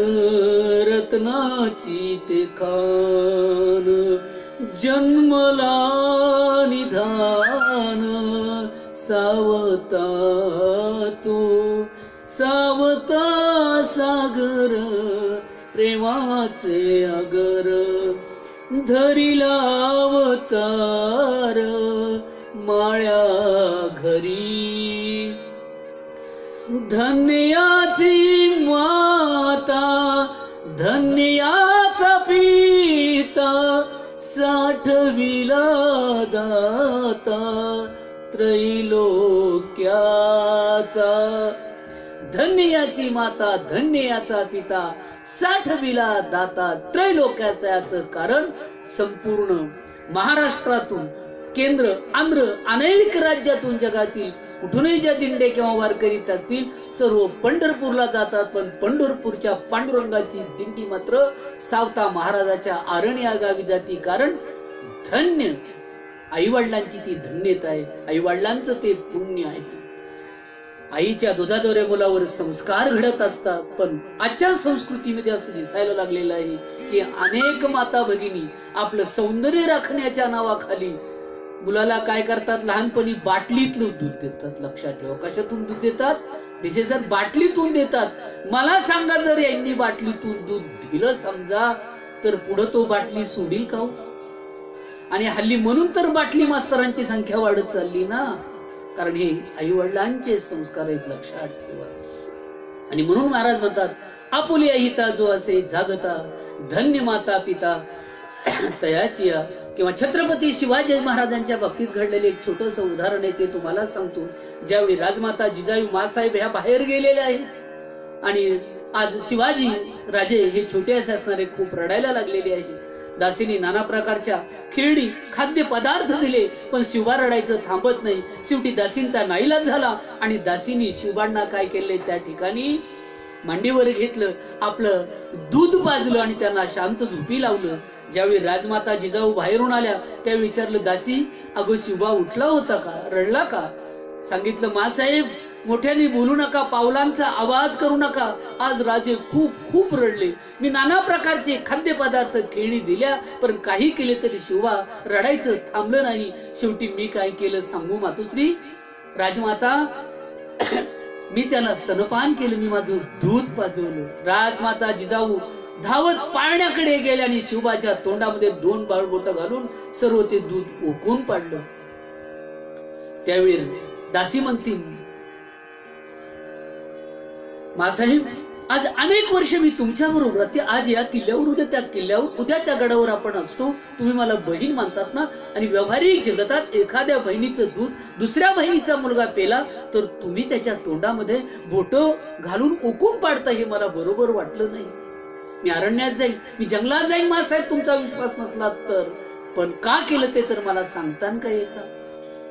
A: रत्नाची ते खान, जन्मला निधान सावता तो, सावता सागर प्रेमाचे अगर, धरिला अवतार माळ्या घरी. धन्याची माता धन्याचा पिता, साठविला दाता त्रैलोक्याचा. धन्याची माता धन्याचा पिता, साठविला दाता त्रैलोक्याचा. याचं कारण संपूर्ण महाराष्ट्रातून, केंद्र आंध्र अनेक राज्यातून, जगातील कुठूनही ज्या दिंडे किंवा वारकरी असतील सर्व पंढरपूरला जातात, पण पंढरपूरच्या पांडुरंगाची दिंडी मात्र सावता महाराजाच्या आरण या गावी जाती. कारण धन्य आई वडिलांची ती धन्यता आहे, आई वडिलांचं ते पुण्य आहे. आईच्या दुधाद्वारे मुलावर संस्कार घडत असतात. पण आजच्या संस्कृतीमध्ये असं दिसायला लागलेलं आहे की अनेक माता भगिनी आपलं सौंदर्य राखण्याच्या नावाखाली मुलाला काय करतात, लहानपणी बाटलीतलं दूध देतात. लक्षात ठेवा. कशातून दूध देतात? विशेषतः बाटलीतून देतात. मला सांगा, जर यांनी बाटलीतून दूध दिलं समजा, तर पुढे तो बाटली सोडील का? आणि हल्ली म्हणून तर बाटली मास्तरांची संख्या वाढत चालली ना, कारण हे आई वडिलांचे संस्कार आहेत. लक्षात ठेवा. आणि म्हणून महाराज म्हणतात, आपुली अहिता जो असे जागता, धन्य माता पिता तयाची. किंवा छत्रपती शिवाजी महाराजांच्या बाबतीत घडलेले एक छोटस उदाहरण आहे, ते तुम्हाला सांगतो. ज्यावेळी राजमाता जिजाऊ मासाहेब ह्या बाहेर गेलेल्या आहेत आणि आज शिवाजी राजे हे छोटे असे असणारे खूप रडायला लागलेले आहे. दासीने नाना प्रकारच्या खेळणी खाद्य पदार्थ दिले, पण शिवबा रडायचं थांबत नाही. शेवटी दासींचा नाईलाज झाला आणि दासीनी शिवबांना काय केले, त्या ठिकाणी मांडीवर घेतलं, आपलं दूध पाजलं आणि त्यांना शांत झोपी लावलं. ज्यावेळी राजमाता जिजाऊ बाहेरून आल्या त्यावेळी विचारलं, दासी अगो शिवबा उठला होता का, रडला का? सांगितलं, मासाहेब मोठ्याने बोलू नका, पावलांचा आवाज करू नका. आज राजे खूप खूप रडले. मी नाना प्रकारचे खाद्यपदार्थ खेळणी दिल्या, पण काही केले तरी शिवबा रडायचं थांबलं नाही. शेवटी मी काय केलं सांगू मातोश्री? राजमाता, मी त्याला स्तनपान केलं, मी माझं दूध पाजवलं. राजमाता जिजाऊ धावत पाळण्याकडे गेल्या आणि शिवबाच्या तोंडामध्ये 2 बाळबोट घालून सर्व ते दूध ओकून पाडलं. त्यावेळी दासी म्हणती, मासाहेब आज अनेक वर्ष मी तुमच्या बरोबर, आज या किल्ल्यावर, उद्या त्या किल्ल्यावर, उद्या त्या गडावर आपण असतो. तुम्ही मला बहीण मानतात ना, आणि व्यावहारिक जगतात एखाद्या बहिणीचं दूध दुसऱ्या बहिणीचा मुलगा पेला तर तुम्ही त्याच्या तोंडामध्ये बोट घालून ओकून पाडता, हे मला बरोबर वाटलं नाही. मी अरण्यात जाईन, मी जंगलात जाईन मासाहेब, तुमचा विश्वास नसला तर. पण का केलं ते तर मला सांगतान का? एकदा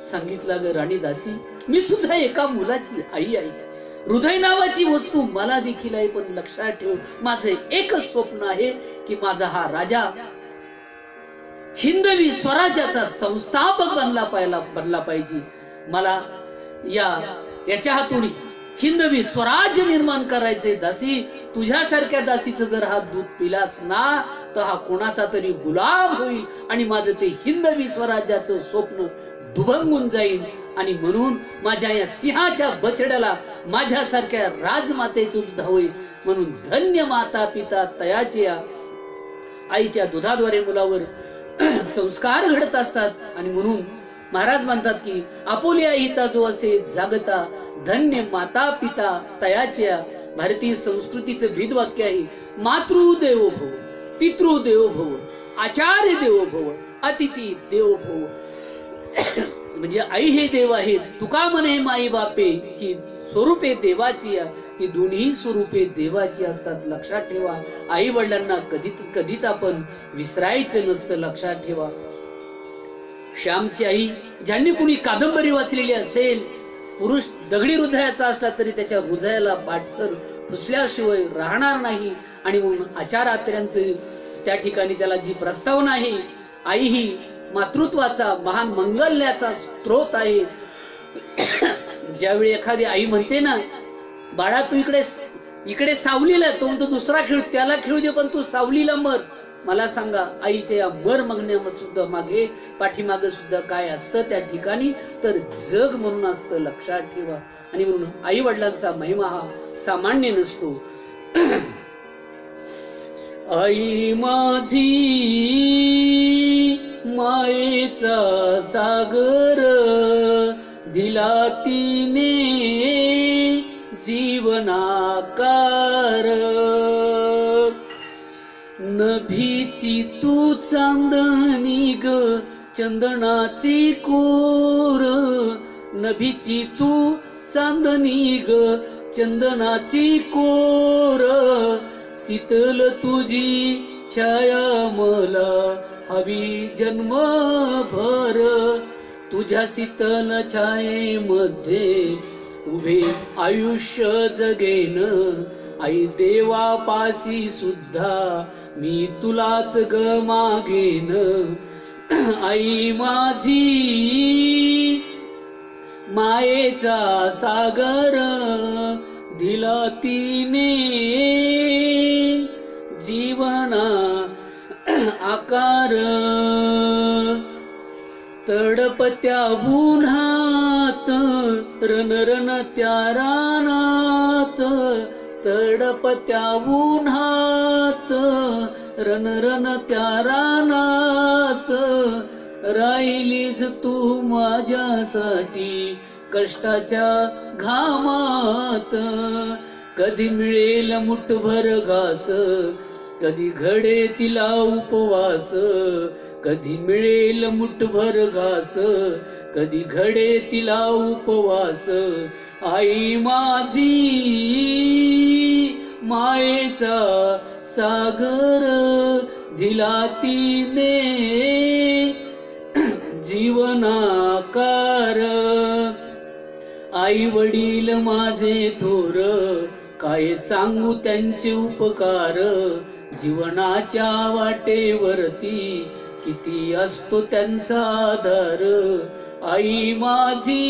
A: सांगितलं, ग राणी दासी, मी सुद्धा एका मुलाची आई आहे. हृदय नावाची वस्तू मला देखील आहे, पण लक्षात ठेव माझे एकच स्वप्न आहे की माझा हा राजा हिंदवी स्वराज्याचा संस्थापक बनला पाहिजे. मला याच्या हातून हिंदवी स्वराज्य निर्माण करायचे. दासी, तुझ्यासारख्या दासीचं जर हा दूध पिलाच ना तर हा कोणाचा तरी गुलाम होईल आणि माझं ते हिंदवी स्वराज्याचं स्वप्न दुभंगून जाईल. आणि म्हणून माझ्या या सिंहाच्या बछड्याला माझ्यासारख्या राजमातेचं दूध होईल. म्हणून धन्य माता पिता तयाचे. आईच्या दुधाद्वारे मुलावर संस्कार घडत असतात. आणि म्हणून महाराज म्हणतात की आपुल्या हिता जो असे जागता, धन्य माता पिता तयाच्या. भारतीय संस्कृतीचं ब्रीदवाक्य आहे, मातृदेवो भव, पितृदेवो भव, आचार्य देवो भव, अतिथी देवो भव. म्हणजे आई हे देव आहेत. तुका म्हणे माई बापे ही स्वरूपे देवाची, ही दोन्ही स्वरूपे देवाची असतात. लक्षात ठेवा. आई वडिलांना कधीच आपण विसरायचं नसतं. लक्षात ठेवा. श्यामची आई, ज्यांनी कुणी कादंबरी वाचलेली असेल, पुरुष दगडी हृदयाचा असला तरी त्याच्या हृदयाला पाठसर फुसल्याशिवाय राहणार नाही. आणि म्हणून आचार्यांचं त्या ठिकाणी त्याला जी प्रस्तावना आहे, आई ही मातृत्वाचा महान मंगल्याचा स्त्रोत आहे. ज्यावेळी एखादी आई म्हणते ना, बाळा तू इकडे सावलीला, तो म्हणतो दुसरा खेळ, त्याला खेळू दे पण तू सावलीला मर. मला सांगा, आईच्या या मर मागण्यावर सुद्धा पाठीमाग सुद्धा काय असतं त्या ठिकाणी, तर जग म्हणून असतं. लक्षात ठेवा. आणि म्हणून आई वडिलांचा महिमा हा सामान्य नसतो. आई माझी मायेचा सागर, दिला तिने जीवनाकार. नभीची तू चांदणी ग, चंदनाची कोर. नभीची तू चांदणी ग, चंदनाची कोर. शीतल तुझी छाया मला हवी जन्मभर. तुझ्या शीतल छायेमध्ये उभे आयुष्य जगेन. आई देवापाशी सुद्धा मी तुलाच ग मागेन. आई माझी मायेचा सागर, दिला तिने जीवना आकार. तडपत्या उन्हात रण त्या रानात. तडपत्या उन्हात रण त्या रानात. राहिलीच तू माझ्यासाठी कष्टाच्या घामात. कधी मिळेल मुठभर घास, कधी घडे तिला उपवास. कधी मिळेल मुठभर घास, कधी घडे तिला उपवास. आई माझी मायेचा सागर, दिला तिने जीवनाकार. आई वडील माझे थोर, काय सांगू त्यांचे उपकार. जीवनाच्या वाटेवरती किती असतो त्यांचा आधार. आई माझी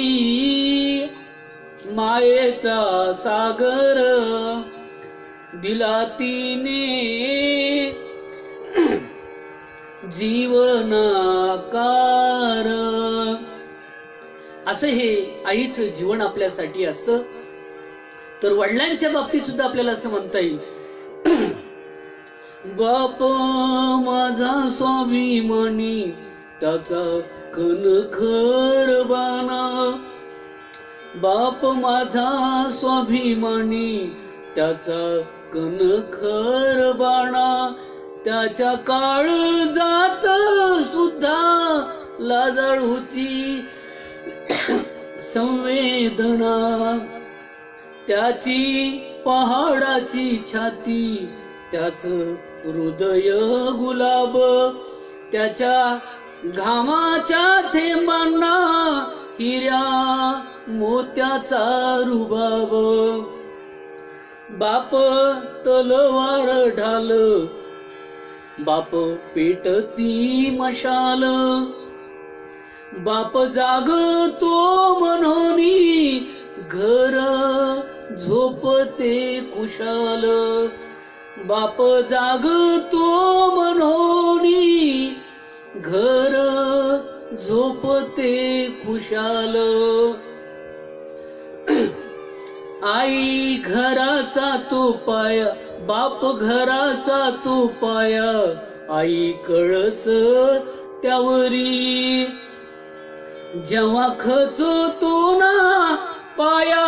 A: मायेचा सागर, दिला तिने जीवनाकार. असं हे आईचं जीवन आपल्यासाठी असतं. तर वडिलांच्या बाबतीत सुद्धा आपल्याला असं म्हणता येईल, बाप माझा स्वाभिमानी, त्याचा कणखर बाणा. बाप माझा स्वाभिमानी, त्याचा कणखर बाणा. त्याच्या काळजात सुद्धा लाजाळूची संवेदना. त्याची पहाडाची छाती, त्याच हृदय गुलाब. त्याच्या घामाच्या थेंबांना हिऱ्या मोत्याचा रुबाब. बाप तलवार ढाल, बाप पेटती मशाल. बाप जागतो मनोनी, घर झोपते कुशाल. बाप जागतो मनोनी, घर झोपते खुशाल. आई घराचा तो पाया, बाप घराचा तो पाया. आई कळस त्यावरी, जेव्हा खचतो ना पाया,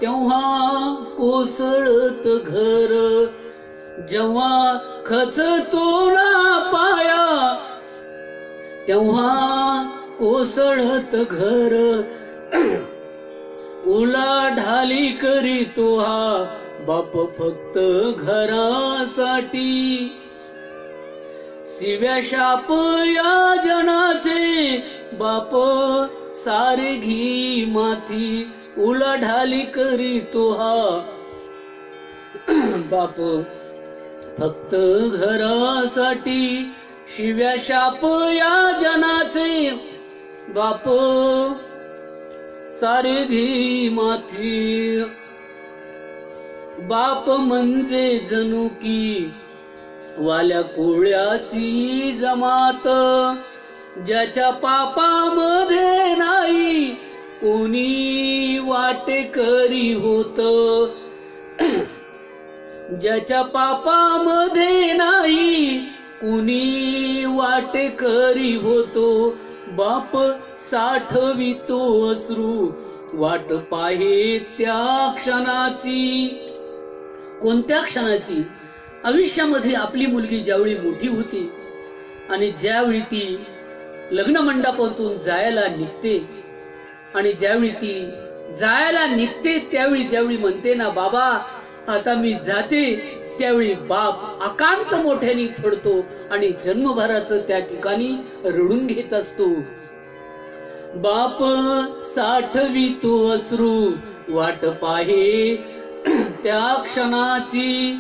A: तेव्हा कोसळत घर. जेव्हा खचतो ना पाया, तेव्हा कोसळत घर. उलाढाली करीतो हा बाप फक्त घरासाठी. शिव्या शाप या जनाचे, बाप सारे घी माथी. उलाढाली करीतो हा बाप फक्त घरासाठी. शिव्या शाप या जनाचे, बाप सारे घी माथी. बाप म्हणजे जणू की वाल्या कोळ्याची जमात. ज्याच्या पापामध्ये नाही कोणी वाटेकरी होत. ज्याच्या पापामध्ये नाही कुणी वाटेकरी होतो. बाप साठवितो अश्रू, वाट पाहे त्या क्षणाची. कोणत्या क्षणाची? आयुष्यामध्ये आपली मुलगी ज्यावेळी मोठी होती आणि ज्यावेळी ती लग्न मंडपातून जायला निघते, आणि ज्यावेळी ती जायला निघते त्यावेळी ज्यावेळी म्हणते ना बाबा आता मी जाते, त्यावेळी बाप अकांत मोठ्याने पडतो आणि जन्मभराचं त्या ठिकाणी रडून घेत असतो. बाप साठवितो अश्रू, वाट पाहे त्या क्षणाची.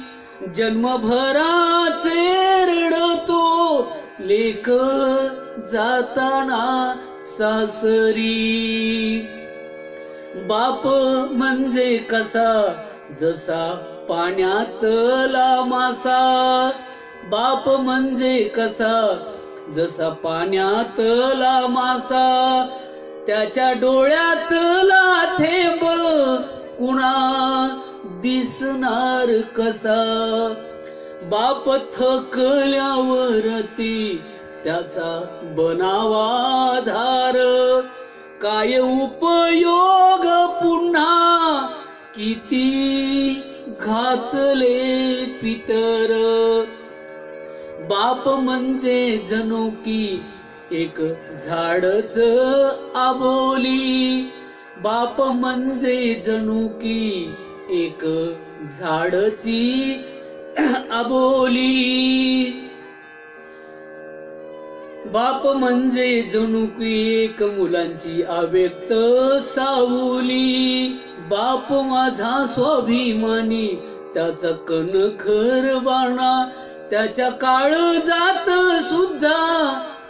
A: जन्मभराचे रडतो लेक जाताना सासरी. बाप म्हणजे कसा, जसा पाण्यातला मासा. बाप म्हणजे कसा, जसा पाण्यातला मासा. त्याच्या डोळ्यातला थेंब कुणा दिसणार कसा. बाप थकल्यावरती त्याचा बनावा धार. काय उपयोग पुन्हा किती घातले पितर. बाप म्हणजे जणू की एक झाडच आबोली. बाप म्हणजे जणू की एक झाडची आबोली. बाप म्हणजे जणू की एक मुलांची अव्यक्त सावली. बाप माझा स्वाभिमानी, त्याचा कणखर बाणा. त्याच्या काळजात सुद्धा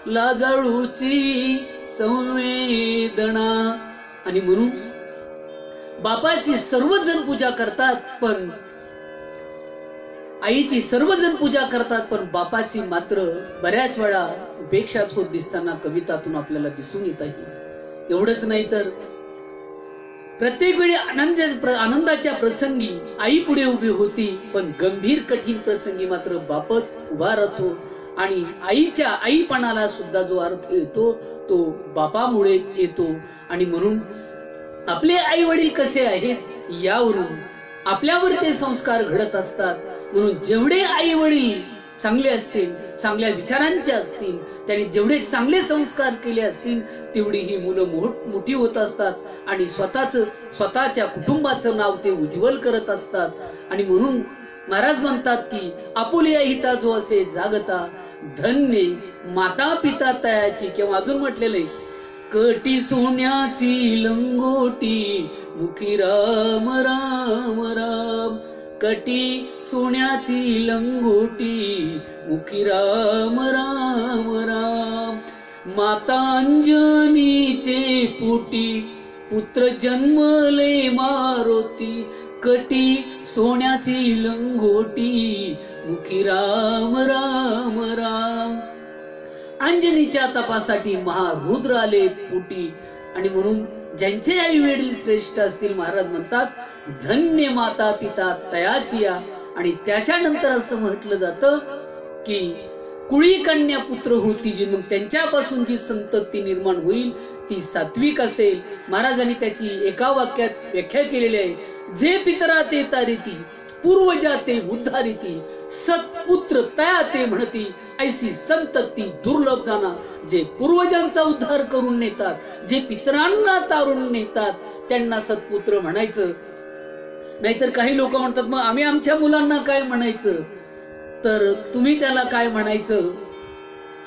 A: लाजाळूची संवेदना. आणि म्हणून बापाची सर्वजण पूजा करतात, पण आईची सर्वजण पूजा करतात, पण बापाची मात्र बऱ्याच वेळा उपेक्षाच होत दिसताना कवितातून आपल्याला दिसून येत आहे. एवढंच नाही तर प्रत्येक वेळी आनंदाच्या प्रसंगी आई पुढे उभी होती, पण गंभीर कठीण प्रसंगी मात्र बापच उभा राहतो. आणि आईच्या आईपणाला सुद्धा जो अर्थ येतो तो बापामुळेच येतो. आणि म्हणून आपले आई वडील कसे आहेत यावरून आपल्यावर ते संस्कार घडत असतात. म्हणून जेवढे आई वडील चांगले असतील, चांगल्या विचारांचे असतील, त्यांनी जेवढे चांगले संस्कार केले असतील, तेवढी ही मुलं मोठी होत असतात आणि स्वतःच्या कुटुंबाचं नाव ते उज्ज्वल करत असतात. आणि म्हणून महाराज म्हणतात की आपुलिया हिता जो असे जागता, धन्य माता पिता तयाची. किंवा अजून म्हटलेले कटी सोन्याची लंगोटी मुखी राम राम राम, कटी सोन्याची लंगोटी मुखी राम राम राम, माता अंजनीचे पोटी पुत्र जन्मले मारुती, कटी सोन्याची लंगोटी मुखी राम राम राम. अंजनीच्या तपासाठी महारुद्र आले पोटी, आणि म्हणून ज्यांचे आई वडील श्रेष्ठ असतील महाराज म्हणतात धन्य माता पिता तयाची या. आणि त्याच्यानंतर असं म्हटलं जातं की कुळी कन्या पुत्र होती जी, मग त्यांच्यापासून जी संतती निर्माण होईल ती सात्विक असेल. महाराजांनी त्याची एका वाक्यात व्याख्या केलेली आहे, जे पितरा ते तारिती पूर्वजा ते उद्धारिती, सत्पुत्र तया ते म्हणती, ऐसी संतती दुर्लभ जाना. जे पूर्वजांचा उद्धार करून नेतात, जे पितरांना तारून नेतात त्यांना सत्पुत्र म्हणायचं. नाहीतर काही लोक म्हणतात मग आम्ही आमच्या मुलांना काय म्हणायचं, तर तुम्ही त्याला काय म्हणायचं,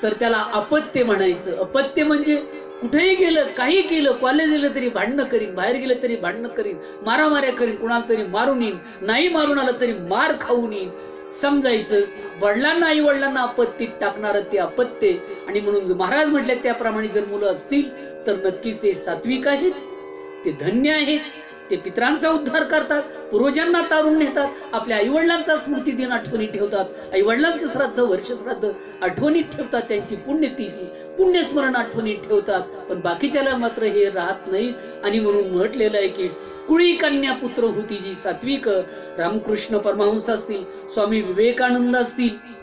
A: तर त्याला अपत्य म्हणायचं. अपत्य म्हणजे कुठेही गेलं काही केलं, कॉलेज गेलं तरी भांडणं करीन, बाहेर गेलं तरी भांडणं करीन, मारामाऱ्या करीन, कुणाला तरी मारून येईन, नाही मारून आलं तरी मार खाऊन येईन समजायचं. वडिलांना आई वडिलांना अपत्तीत टाकणार ते अपत्य. आणि म्हणून महाराज म्हटले त्याप्रमाणे जर मुलं असतील तर नक्कीच ते सात्विक आहेत, ते धन्य आहेत, ते पितरांचा उद्धार करतात, पूर्वजांना तारून नेतात, आपल्या आईवडिलांचा स्मृती दिन आठवणी ठेवतात, आईवडिलांचं श्राद्ध वर्ष श्राद्ध आठवणीत ठेवतात, त्यांची पुण्यतिथी पुण्यस्मरण आठवणीत ठेवतात. पण बाकीच्याला मात्र हे राहत नाही. आणि म्हणून म्हटलेलं आहे की कुळी कन्या पुत्र होती जी सात्विक. रामकृष्ण परमहंस असतील, स्वामी विवेकानंद असतील,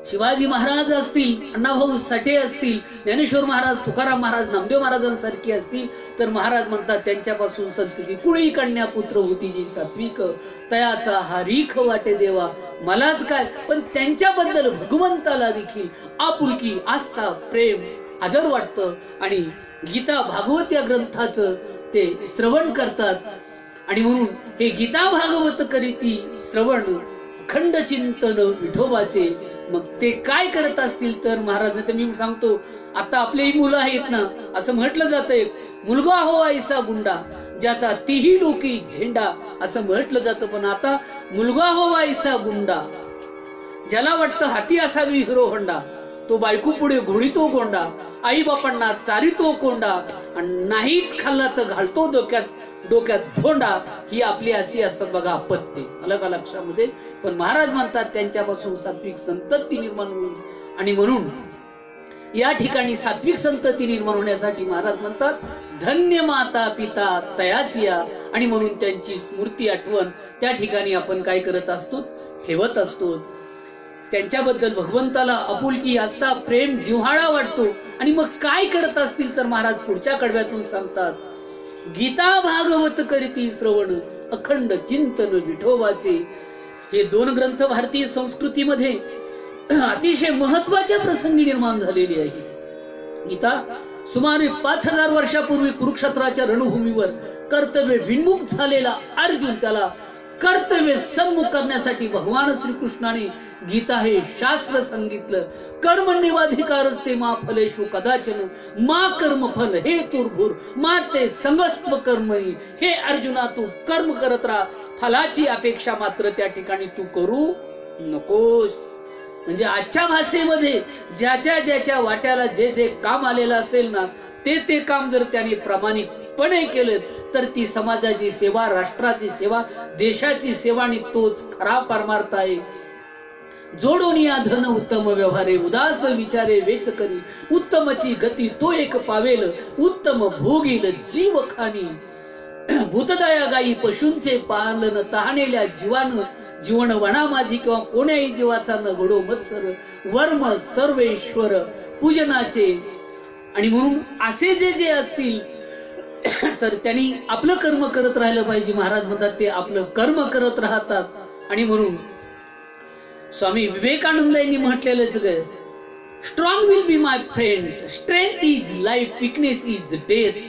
A: शिवाजी महाराज असतील, अण्णाभाऊ साठे असतील, ज्ञानेश्वर महाराज, तुकाराम महाराज, नामदेव महाराजांसारखी असतील, तर महाराज म्हणतात त्यांच्यापासून संतती कुळी कन्या पुत्र होती जी सात्विक, तयाचा हा रीख वाटे देवा मलाच काय. पण त्यांच्याबद्दल भगवंताला देखील आपुलकी, आस्था, प्रेम, आदर वाटतं. आणि गीता भागवत या ग्रंथाचं ते श्रवण करतात. आणि म्हणून हे गीता भागवत करीती श्रवण अखंड चिंतन विठोबाचे. मग ते काय करत असतील तर महाराज, तर मी सांगतो आता आपलेही मुलं आहेत ना, असं म्हटलं जातंय मुलगा हो ऐसा गुंडा ज्याचा तीही लोकी झेंडा, असं म्हटलं जातं. पण आता मुलगा हो ऐसा गुंडा ज्याला वाटतं हाती असावी हिरो होंडा, तो बायको पुढे घोडीतो गोंडा, आई बापांना चारितो कोंडा, आणि नाहीच खाल्ला तर घालतो डोक्यात धोंडा. ही आपली अशी असतात बघा अपत्ये, आलं का लक्षामध्ये. पण महाराज म्हणतात त्यांच्यापासून सात्विक संतती निर्माण होईल. आणि म्हणून या ठिकाणी सात्विक संतती निर्माण होण्यासाठी महाराज म्हणतात धन्य माता पिता तयाची या. आणि म्हणून त्यांची स्मृती आठवण त्या ठिकाणी आपण काय करत असतो, ठेवत असतो. त्यांच्याबद्दल भगवंताला आपुलकी, आस्था, प्रेम, जिव्हाळा वाटतो. आणि मग काय करत असतील तर महाराज पुढच्या कडव्यातून सांगतात गीता भागवत करीती श्रवण अखंड चिंतन विठोबाचे. हे दोन ग्रंथ भारतीय संस्कृतीमध्ये अतिशय महत्वाच्या प्रसंगी निर्माण झालेली आहे. गीता सुमारे 5000 वर्षापूर्वी कुरुक्षेत्राच्या रणभूमीवर कर्तव्य विन्मुख झालेला अर्जुन, त्याला कर्तव्य सम्मुख करण्यासाठी भगवान श्रीकृष्णाने गीता हे शास्त्र सांगितलं. कर्मण्येवाधिकारस्ते मा फलेषु कदाचन मा कर्मफल हे तुर्भूर मा ते संगस्त्व कर्मणी. हे अर्जुना तू कर्म करत राहा, फलाची अपेक्षा मात्र त्या ठिकाणी तू करू नकोस. म्हणजे आजच्या भाषेमध्ये ज्याच्या वाट्याला जे जे काम आलेलं असेल ना, ते काम जर त्याने प्रामाणिकपणे केलं तर ती समाजाची सेवा, राष्ट्राची सेवा, देशाची सेवा, आणि तोच खरा परमार्थ आहे. जोडून या धन उत्तम व्यवहारे उदास विचारे वेच करी, उत्तमची गती तो एक पावेल, उत्तम भोगील जीव खानी. भूतदया गाई पशूंचे पालन, तहानेल्या जीवन वना माझी किंवा कोण्याही जीवाचा न घडो मत्सर, वर्म सर्वेश्वर पूजनाचे. आणि म्हणून असे जे असतील तर त्यांनी आपलं कर्म करत राहिलं पाहिजे. महाराज म्हणतात ते आपलं कर्म करत राहतात. आणि म्हणून स्वामी विवेकानंद यांनी म्हटलेलंच ग, strong will be my friend, strength is life, weakness is death.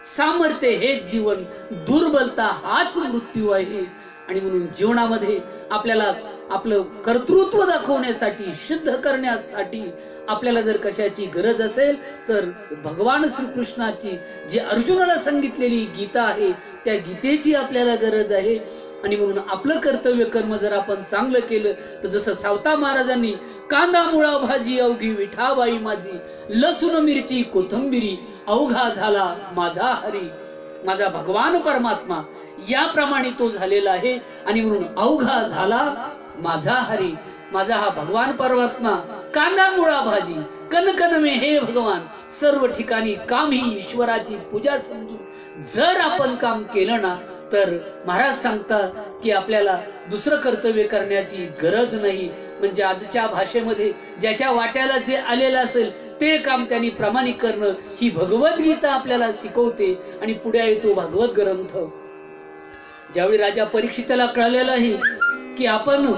A: सामर्थ्य हेच जीवन, दुर्बलता हाच मृत्यू आहे. आणि म्हणून जीवनामध्ये आपल्याला आपलं कर्तृत्व दाखवण्यासाठी, सिद्ध करण्यासाठी आपल्याला जर कशाची गरज असेल तर भगवान श्रीकृष्णाची जी अर्जुनाला सांगितलेली गीता आहे त्या गीतेची आपल्याला गरज आहे. आणि म्हणून आपलं कर्तव्य कर्म जर आपण चांगलं केलं तर जसं सावता महाराजांनी कांदा मुळा भाजी अवघी विठाबाई माझी, लसूण मिरची कोथंबिरी अवघा झाला माझा हरी, माझा भगवान परमात्मा याप्रमाणे तो झालेला आहे. आणि म्हणून अवघा झाला माझा हरी, माझा हा भगवान परमात्मा कांदा मुळा भाजी कनकन में हे भगवान, सर्व ठिकाणी काम ही ईश्वराची पूजा समजून जर आपण काम केलं ना तर महाराज सांगतात की आपल्याला दुसरं कर्तव्य करण्याची गरज नाही. म्हणजे आजच्या भाषेमध्ये ज्याच्या वाट्याला जे आलेलं असेल ते काम त्यांनी प्रामाणिक करणं ही भगवद्गीता आपल्याला शिकवते. आणि पुढे येतो भागवत ग्रंथ. ज्यावेळी राजा परीक्षिताला कळलेलं आहे की आपण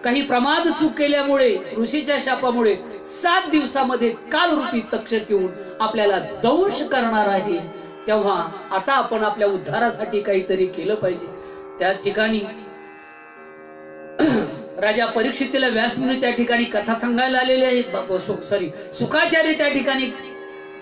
A: काही प्रमाद चूक केल्यामुळे, ऋषीच्या शापामुळे 7 दिवसामध्ये कालरूपी तक्षक येऊन आपल्याला दंश करणार आहे, तेव्हा आता आपण आपल्या उद्धारासाठी काहीतरी केलं पाहिजे. त्या ठिकाणी राजा परीक्षितीला व्यासमुनी त्या ठिकाणी कथा सांगायला आलेले आहेत. सुखाचार्य त्या ठिकाणी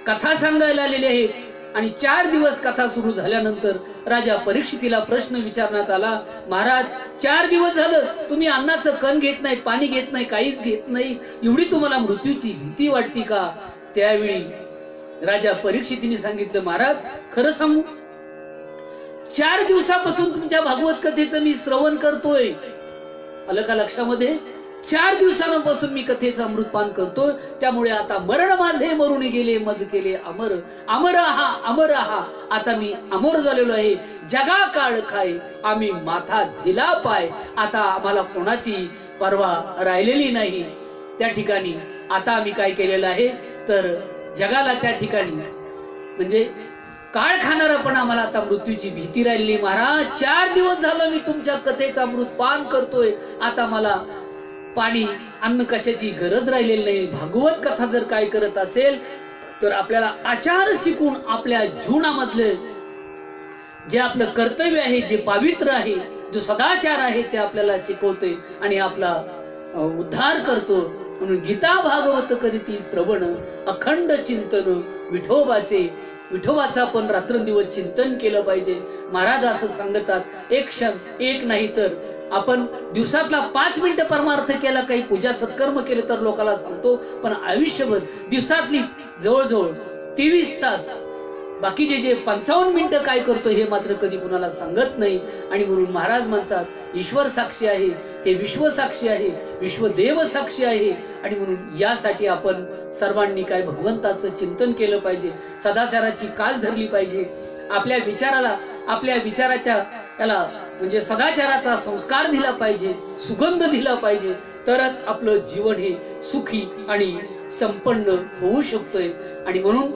A: कथा सांगायला आलेले आहेत. आणि 4 दिवस कथा सुरू झाल्यानंतर राजा परीक्षितीला प्रश्न विचारण्यात आला, महाराज 4 दिवस झालं तुम्ही अन्नाचं कण घेत नाही, पाणी घेत नाही, काहीच घेत नाही, एवढी तुम्हाला मृत्यूची भीती वाटते का? त्यावेळी राजा परीक्षितीने सांगितलं, महाराज खरं सांगू 4 दिवसापासून तुमच्या भागवत कथेचं मी श्रवण करतोय. आलं का लक्षामध्ये? 4 दिवसांपासून मी कथेचं अमृतपान करतोय. त्यामुळे आता मरण माझे मरून गेले, मज केले अमर, अमर आहा अमर आहा, आता मी अमर झालेलो आहे. जगा काळ खाय आम्ही माथा दिला पाय, आता आम्हाला कोणाची परवा राहिलेली नाही. त्या ठिकाणी आता आम्ही काय केलेलं आहे तर जगाला त्या ठिकाणी म्हणजे काळ खाणारा पण आम्हाला आता मृत्यूची भीती राहिली. महाराज 4 दिवस झालं मी तुमच्या कथेचं अमृतपान करतोय, आता मला पाणी अन्न कशाची गरज राहिलेली नाही. भागवत कथा जर काय करत असेल तर आपल्याला आचार शिकून आपल्या जीवनामधले जे आपलं कर्तव्य आहे, जे पवित्र आहे, जो सदाचार आहे ते आपल्याला शिकवते आणि आपला उद्धार करतो. म्हणून गीता भागवत करीती श्रवण, अखंड चिंतन विठोबाचे. विठोबाचं आपण रात्रंदिवस चिंतन केलं पाहिजे. महाराज असं सांगतात, एक क्षण एक नाही तर आपण दिवसातला 5 मिनिटं परमार्थ केला, काही पूजा सत्कर्म केलं तर लोकांना सांगतो, पण आयुष्यभर दिवसातली जवळजवळ 23 तास बाकीचे जे 55 मिनिटं काय करतो हे मात्र कधी कुणाला सांगत नाही. आणि म्हणून महाराज म्हणतात, ईश्वर साक्षी आहे, हे विश्व साक्षी आहे, विश्वदेव साक्षी आहे. आणि म्हणून यासाठी आपण सर्वांनी काय भगवंताचं चिंतन केलं पाहिजे, सदाचाराची कास धरली पाहिजे, आपल्या विचाराला, आपल्या विचाराच्या याला म्हणजे सदाचाराचा संस्कार दिला पाहिजे, सुगंध दिला पाहिजे, तरच आपलं जीवन हे सुखी आणि संपन्न होऊ शकतोय. आणि म्हणून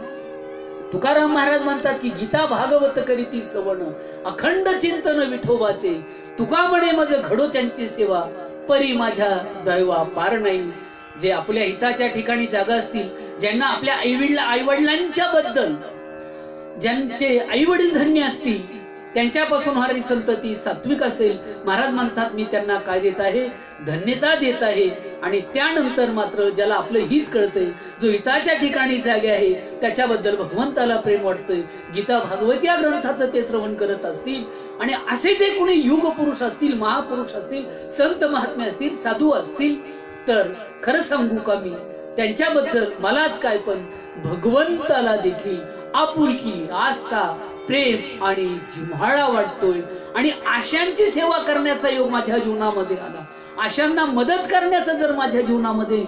A: तुकाराम महाराज म्हणतात की गीता भागवत करीती श्रवण, अखंड चिंतन विठोबाचे. तुका म्हणे मज घडो त्यांची सेवा, परी माझ्या दैवा पार नाही. जे आपल्या हिताच्या ठिकाणी जागा असतील, ज्यांना आपल्या आईवडिलांच्या बद्दल, ज्यांचे आईवडील धन्य असतील, त्यांच्यापासून होणारी संतती सात्विक असेल, महाराज म्हणतात मी त्यांना काय देत आहे, धन्यता देत आहे. आणि त्यानंतर मात्र ज्याला आपलं हित कळतंय, जो हिताच्या ठिकाणी जागे आहे, त्याच्याबद्दल भगवंताला प्रेम वाटतंय, गीता भागवत या ग्रंथाचं ते श्रवण करत असतील, आणि असे जे कोणी युग पुरुष असतील, महापुरुष असतील, संत महात्मे असतील, साधू असतील, तर खरं सांगू का मी त्यांच्याबद्दल मलाच काय पण भगवंताला देखील आपुलकी, आस्था, प्रेम आणि जिव्हाळा वाटतोय. आणि आशांची सेवा करण्याचा योग माझ्या जीवनामध्ये आला, आशांना मदत करण्याचा जर माझ्या जीवनामध्ये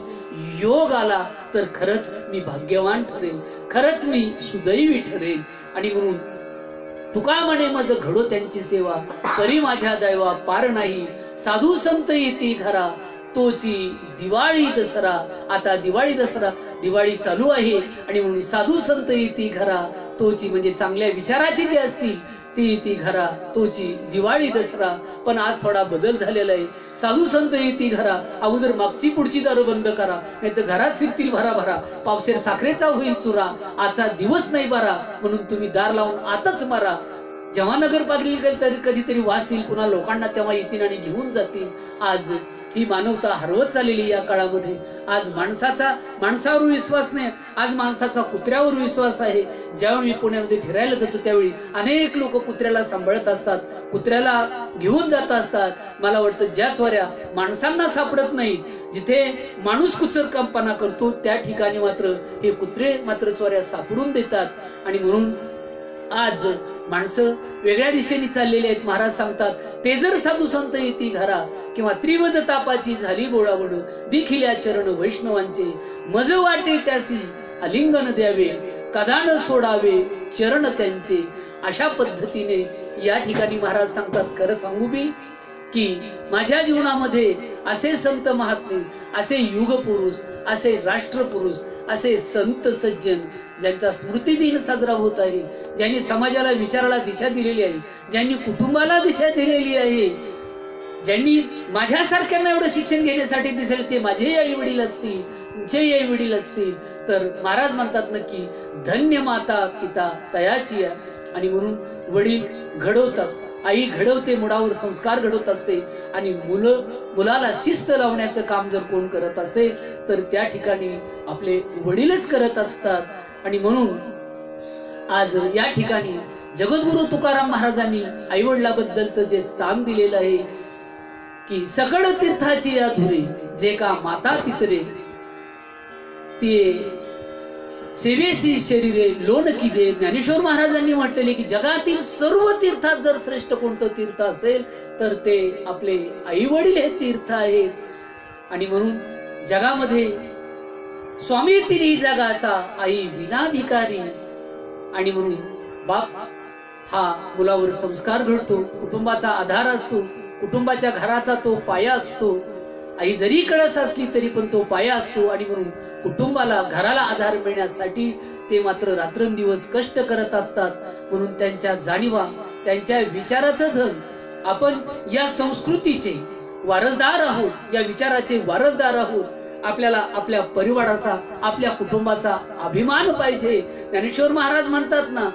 A: योग आला तर खरंच मी भाग्यवान ठरेल, खरंच मी सुदैवी ठरेल. आणि म्हणून तुका म्हणे मज घडो त्यांची सेवा, तरी माझ्या दैवा पार नाही. साधू संत येती घरा, तोची दिवाळी दसरा. आता दिवाळी चालू आहे, आणि म्हणून साधू संत येती घरा, तोची म्हणजे चांगल्या विचाराची जे असतील ती येती घरा, तोची दिवाळी दसरा. पण आज थोडा बदल झालेला आहे. साधू संत येती घरा, अगोदर मागची पुढची दारू बंद करा, नाही तर घरात शिरतील भरा भरा, पावसेर साखरेचा होईल चुरा, आजचा दिवस नाही बरा, म्हणून तुम्ही दार लावून आतच मारा. जेव्हा नगरपालिकेत तरी कधीतरी वास येईल, पुन्हा लोकांना तेव्हा येतील आणि घेऊन जातील. आज ही मानवता हरवत चाललेली या काळामध्ये. आज माणसावर विश्वास नाही, आज माणसाचा कुत्र्यावर विश्वास आहे. ज्यावेळी मी पुण्यामध्ये फिरायला जातो त्यावेळी अनेक लोक कुत्र्याला सांभाळत असतात, कुत्र्याला घेऊन जात असतात. मला वाटतं ज्या चोऱ्या माणसांना सापडत नाहीत, जिथे माणूस कुचरकामपणा करतो, त्या ठिकाणी मात्र हे कुत्रे मात्र चोऱ्या सापडून देतात. आणि म्हणून आज माणसं वेगळ्या दिशेने चाललेले आहेत. महाराज सांगतात, ते जर साधू संत येती घरा, किंवा त्रिवद तापाची झाली गोळावड, देखिल्या चरण वैष्णवांचे मज वाटे त्यासी आलिंगन द्यावे, कदान सोडावे चरण त्यांचे. अशा पद्धतीने या ठिकाणी महाराज सांगतात, खरं सांगू मी की माझ्या जीवनामध्ये असे संत महात्मे, असे युगपुरुष, असे राष्ट्रपुरुष, असे संत सज्जन ज्यांचा स्मृती दिन साजरा होत आहे, ज्यांनी समाजाला विचाराला दिशा दिलेली आहे, ज्यांनी कुटुंबाला दिशा दिलेली आहे, ज्यांनी माझ्यासारख्यांना एवढं शिक्षण घेण्यासाठी दिसेल, ते माझे आई वडील असतील, तुमचे आई वडील असतील, तर महाराज म्हणतात नक्की धन्य माता पिता तयाची. आणि म्हणून वडील घडवतात, आई घडवते, मुळावर संस्कार घडवत असते. आणि मुलाला शिस्त लावण्याचं काम जर कोण करत असते तर त्या ठिकाणी आपले वडीलच करत असतात. आणि म्हणून आज या ठिकाणी जगद्गुरु तुकाराम महाराजांनी आई वडिलाबद्दलचं जे स्थान दिलेलं आहे की सकळ तीर्थाची अधुरे जे का माता पितरे ते सेवेसी शरीरे लोण कीजे. ज्ञानेश्वर महाराजांनी म्हटलेले की जगातील सर्व तीर्थात जर श्रेष्ठ कोणतं तीर्थ असेल तर ते आपले आई वडील हे तीर्थ आहेत. आणि म्हणून जगामध्ये स्वामी तिन्ही जगाचा आई विना भिकारी. आणि म्हणून बाप हा मुलावर संस्कार घडतो, कुटुंबाचा आधार असतो, कुटुंबाच्या घराचा तो पाया असतो. आई जरी कळस असली तरी पण तो पाया असतो. आणि म्हणून कुटुंबाला, घराला आधार मिळण्यासाठी ते मात्र रात्रंदिवस कष्ट करत असतात. म्हणून त्यांच्या जाणीवा, त्यांच्या विचाराचं धन, आपण या संस्कृतीचे वारसदार आहोत, या विचाराचे वारसदार आहोत. आपल्याला आपल्या परिवाराचा, आपल्या कुटुंबाचा अभिमान पाहिजे. ज्ञानेश्वर महाराज म्हणतात ना,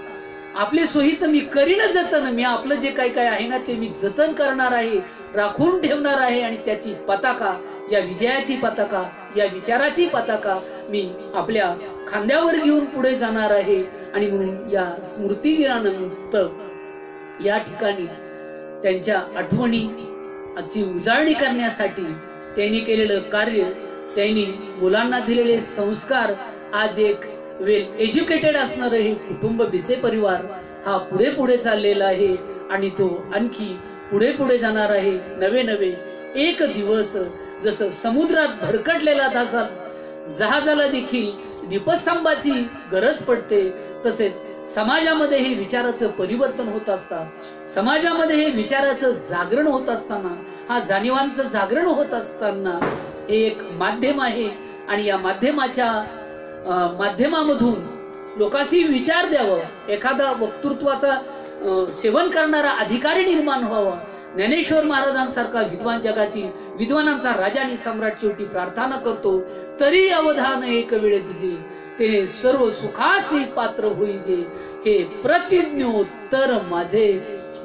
A: आपले सोहित मी करीन जतन, मी आपलं जे काय काय आहे ना ते मी जतन करणार आहे, राखून ठेवणार आहे. आणि त्याची पताका, या विजयाची पताका, या विचाराची पताका मी आपल्या खांद्यावर घेऊन पुढे जाणार आहे. आणि म्हणून या स्मृती दिनानिमित्त या ठिकाणी त्यांच्या आठवणीची उजाळणी करण्यासाठी त्यांनी केलेलं कार्य, त्यांनी मुलांना दिलेले संस्कार, आज एक वेल एज्युकेटेड असणार हे कुटुंब बिसे परिवार हा पुढे पुढे चाललेला आहे. आणि तो आणखी पुढे पुढे जाणार आहे. नवे नवे एक दिवस जसं समुद्रात भरकटलेला जहाजाला देखील दीपस्तंभाची गरज पडते, तसेच समाजामध्ये हे विचाराचं परिवर्तन होत असतात, समाजामध्ये हे विचाराचं जागरण होत असताना, हा जाणीवांचं जागरण होत असताना हे एक माध्यम आहे. आणि या माध्यमामधून लोकांशी विचार द्यावं, एखादा वक्तृत्वाचा सेवन करणारा अधिकारी निर्माण व्हावा. ज्ञानेश्वर महाराजांसारखा विद्वान जगातील विद्वानांचा राजा आणि सम्राट शेवटी प्रार्थना करतो, तरी अवधान एक वेळ दिजे, तेने सर्व सुखासी पात्र होईजे, हे प्रतिज्ञोत्तर माझे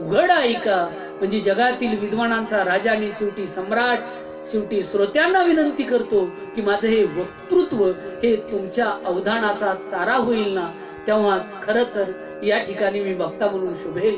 A: उघड ऐका. म्हणजे जगातील विद्वानांचा राजा आणि शेवटी सम्राट शेवटी श्रोत्यांना विनंती करतो की माझं हे वक्तृत्व हे तुमच्या अवधानाचा चारा होईल ना, तेव्हाच खरंच या ठिकाणी मी वक्ता म्हणून शोभेल.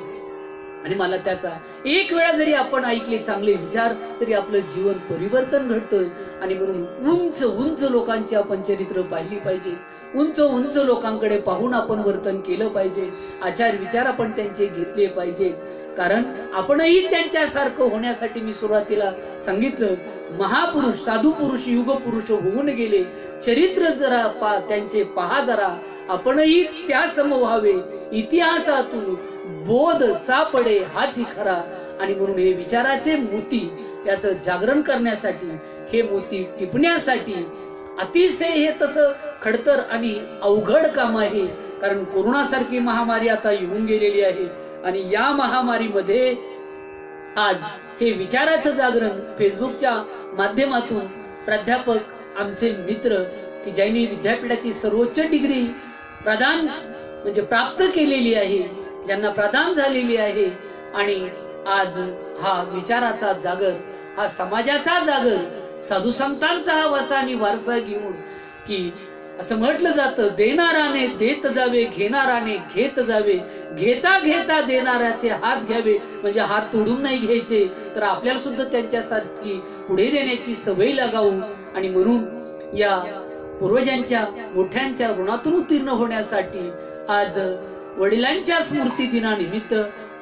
A: आणि मला त्याचा एक वेळा जरी आपण ऐकले चांगले विचार तरी आपलं जीवन परिवर्तन घडतं. आणि म्हणून उंच उंच लोकांची आपण चरित्र पाहिली पाहिजे, उंच उंच लोकांकडे पाहून आपण वर्तन केलं पाहिजे, आचार विचार आपण त्यांचे घेतले पाहिजेत. कारण आपणही त्यांच्यासारखं होण्यासाठी मी सुरुवातीला सांगितलं, महापुरुष, साधू पुरुष, युग पुरुष होऊन गेले, चरित्र जरा त्यांचे पहा जरा, आपणही त्या सम व्हावे, इतिहासातून बोध सापडे हाची खरा. आणि म्हणून हे विचाराचे मोती याचं जागरण करण्यासाठी, हे मोती टिपण्यासाठी अतिशय हे तसं खडतर आणि अवघड काम आहे. कारण कोरोनासारखी महामारी आता येऊन गेलेली आहे आणि या महामारीमध्ये आज हे विचाराचं जागरण फेसबुकच्या माध्यमातून प्राध्यापक आमचे मित्र की ज्यांनी विद्यापीठाची सर्वोच्च डिग्री प्राप्त केलेली आहे, ज्यांना प्रदान झालेली आहे। आणि आज हा विचाराचा जागर, हा समाजाचा जागर, साधू संतांचा हा वसा आणि वारसा घेऊन, की असं म्हटलं जातं, देणाराने देत जावे, घेणाराने घेत जावे, घेता घेता देणाऱ्याचे हात घ्यावे, म्हणजे हात तोडून नाही घ्यायचे, तर आपल्याला सुद्धा त्यांच्यासारखी पुढे देण्याची सवय लागावू। आणि म्हणून या पूर्वजांच्या मोठ्यांच्या ऋणातून उत्तीर्ण होण्यासाठी आज वडिलांच्या स्मृती दिनानिमित्त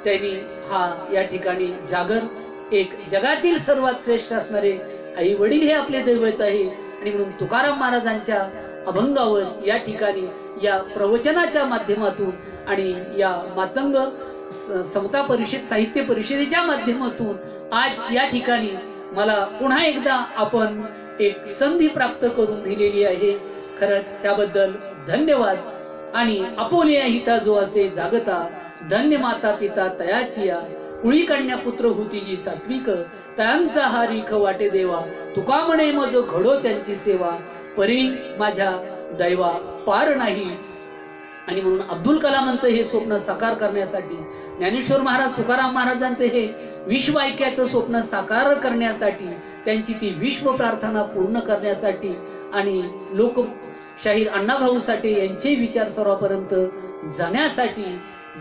A: त्यांनी हा या ठिकाणी जागर, एक जगातील सर्वात श्रेष्ठ असणारे आई वडील हे आपले दैवत आहे। आणि म्हणून तुकाराम महाराजांच्या अभंगावर या ठिकाणी या प्रवचनाच्या माध्यमातून आणि या मातंग समता परिषद साहित्य परिषदेच्या माध्यमातून आज या ठिकाणी मला पुन्हा एकदा आपण एक संधी प्राप्त करून दिलेली आहे। खरंच त्याबद्दल धन्यवाद। आणि आपोलिया हिता जो असे जागता, धन्य माता पिता तयाचिया, कुळी कन्या पुत्र होती जी सात्विक, त्यांचा हा रीख वाटे देवा, तुका म्हणे मज घडो त्यांची सेवा, परी माझ्या दैवा पार नाही। आणि म्हणून अब्दुल कलामांचं हे स्वप्न साकार करण्यासाठी, ज्ञानेश्वर महाराज तुकाराम महाराजांचं हे विश्व ऐक्याचं स्वप्न साकार करण्यासाठी, त्यांची ती विश्व प्रार्थना पूर्ण करण्यासाठी आणि लोकशाहीर अण्णाभाऊ साठे यांचे विचार सर्वांपर्यंत जाण्यासाठी,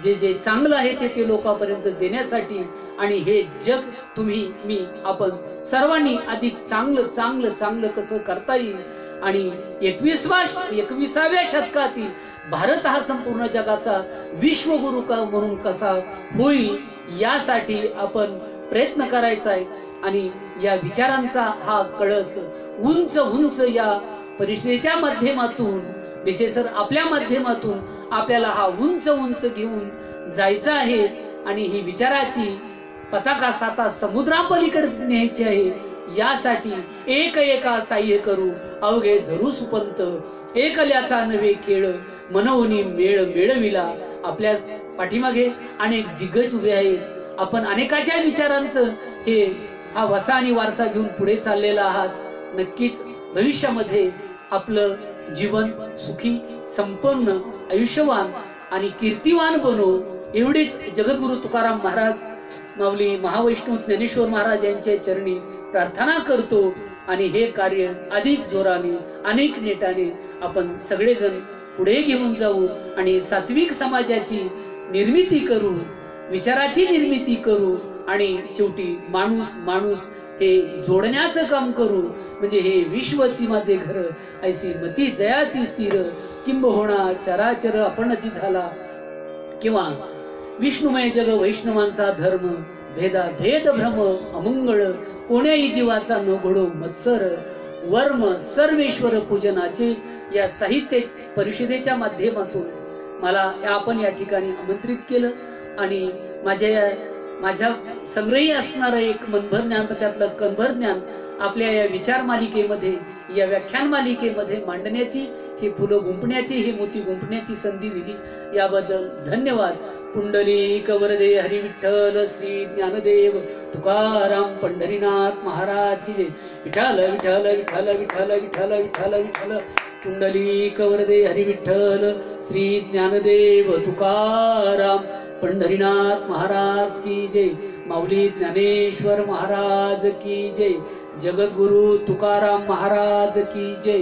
A: जे जे चांगलं आहे ते लोकांपर्यंत देण्यासाठी, आणि हे जग तुम्ही मी आपण सर्वांनी अधिक चांगलं चांगलं चांगलं कसं करता येईल आणि 21व्या शतकातील भारत हा संपूर्ण जगाचा विश्वगुरु म्हणून कसा होईल यासाठी आपण प्रयत्न करायचा आहे। आणि या विचारांचा हा कळस उंच उंच या परिषदेच्या माध्यमातून, विशेषतः आपल्या माध्यमातून आपल्याला हा उंच उंच घेऊन जायचा आहे। आणि ही विचाराची पताका साता समुद्रापलीकडे न्यायची आहे। यासाठी एक एका साह्य करू अवघे धरू सुपंत, एकल्याचा नव्हे खेळ मनवनी मेळ मेळविला। आपल्या पाठीमागे अनेक दिग्गज उभे आहेत। आपण अनेकाच्या विचारांचं हा वसा आणि वारसा घेऊन पुढे चाललेला आहात। नक्कीच भविष्यामध्ये आपलं जीवन सुखी, संपन्न, आयुष्यवान आणि कीर्तिवान बनो, एवढीच जगद्गुरु तुकाराम महाराज, माऊली महावैष्णव ज्ञानेश्वर महाराज यांच्या चरणी प्रार्थना करतो। आणि हे कार्य अधिक जोराने, अनेक नेटाने आपण सगळेजण पुढे घेऊन जाऊ आणि सात्विक समाजाची निर्मिती करू, विचाराची निर्मिती करू आणि शेवटी माणूस माणूस हे जोडण्याचं काम करू। म्हणजे हे विश्वची माझे घर, ऐसी मती जयाची स्थिर, किंबहुना चराचर आपणची झाला, किंवा विष्णुमय जग वैष्णवांचा धर्म, भेदा भेद भ्रम अमंगळ, कोण्याही जीवाचा न घडो मत्सर, वर्म सर्वेश्वर पूजनाचे या साहित्य परिषदेच्या माध्यमातून मला आपण या ठिकाणी आमंत्रित केलं। आणि माझ्या संग्रही असणारं एक मनभर ज्ञान, त्यातलं कणभर ज्ञान आपल्या या विचार मालिकेमध्ये, या व्याख्यान मालिकेमध्ये मांडण्याची, हे फुलं गुंफण्याची, हे मोती गुंफण्याची संधी दिली, याबद्दल धन्यवाद। पुंडलिक वरदे हरी विठ्ठल श्री ज्ञानदेव तुकाराम पंढरीनाथ महाराज की जय। विठ्ठल विठ्ठल विठ्ठल विठ्ठल विठ्ठल विठ्ठल विठ्ठल, पुंडलिक वरदे हरी विठ्ठल श्री ज्ञानदेव तुकाराम पंढरीनाथ महाराज की जय। माऊली ज्ञानेश्वर महाराज की जय। जगद्गुरु तुकाराम महाराज की जय।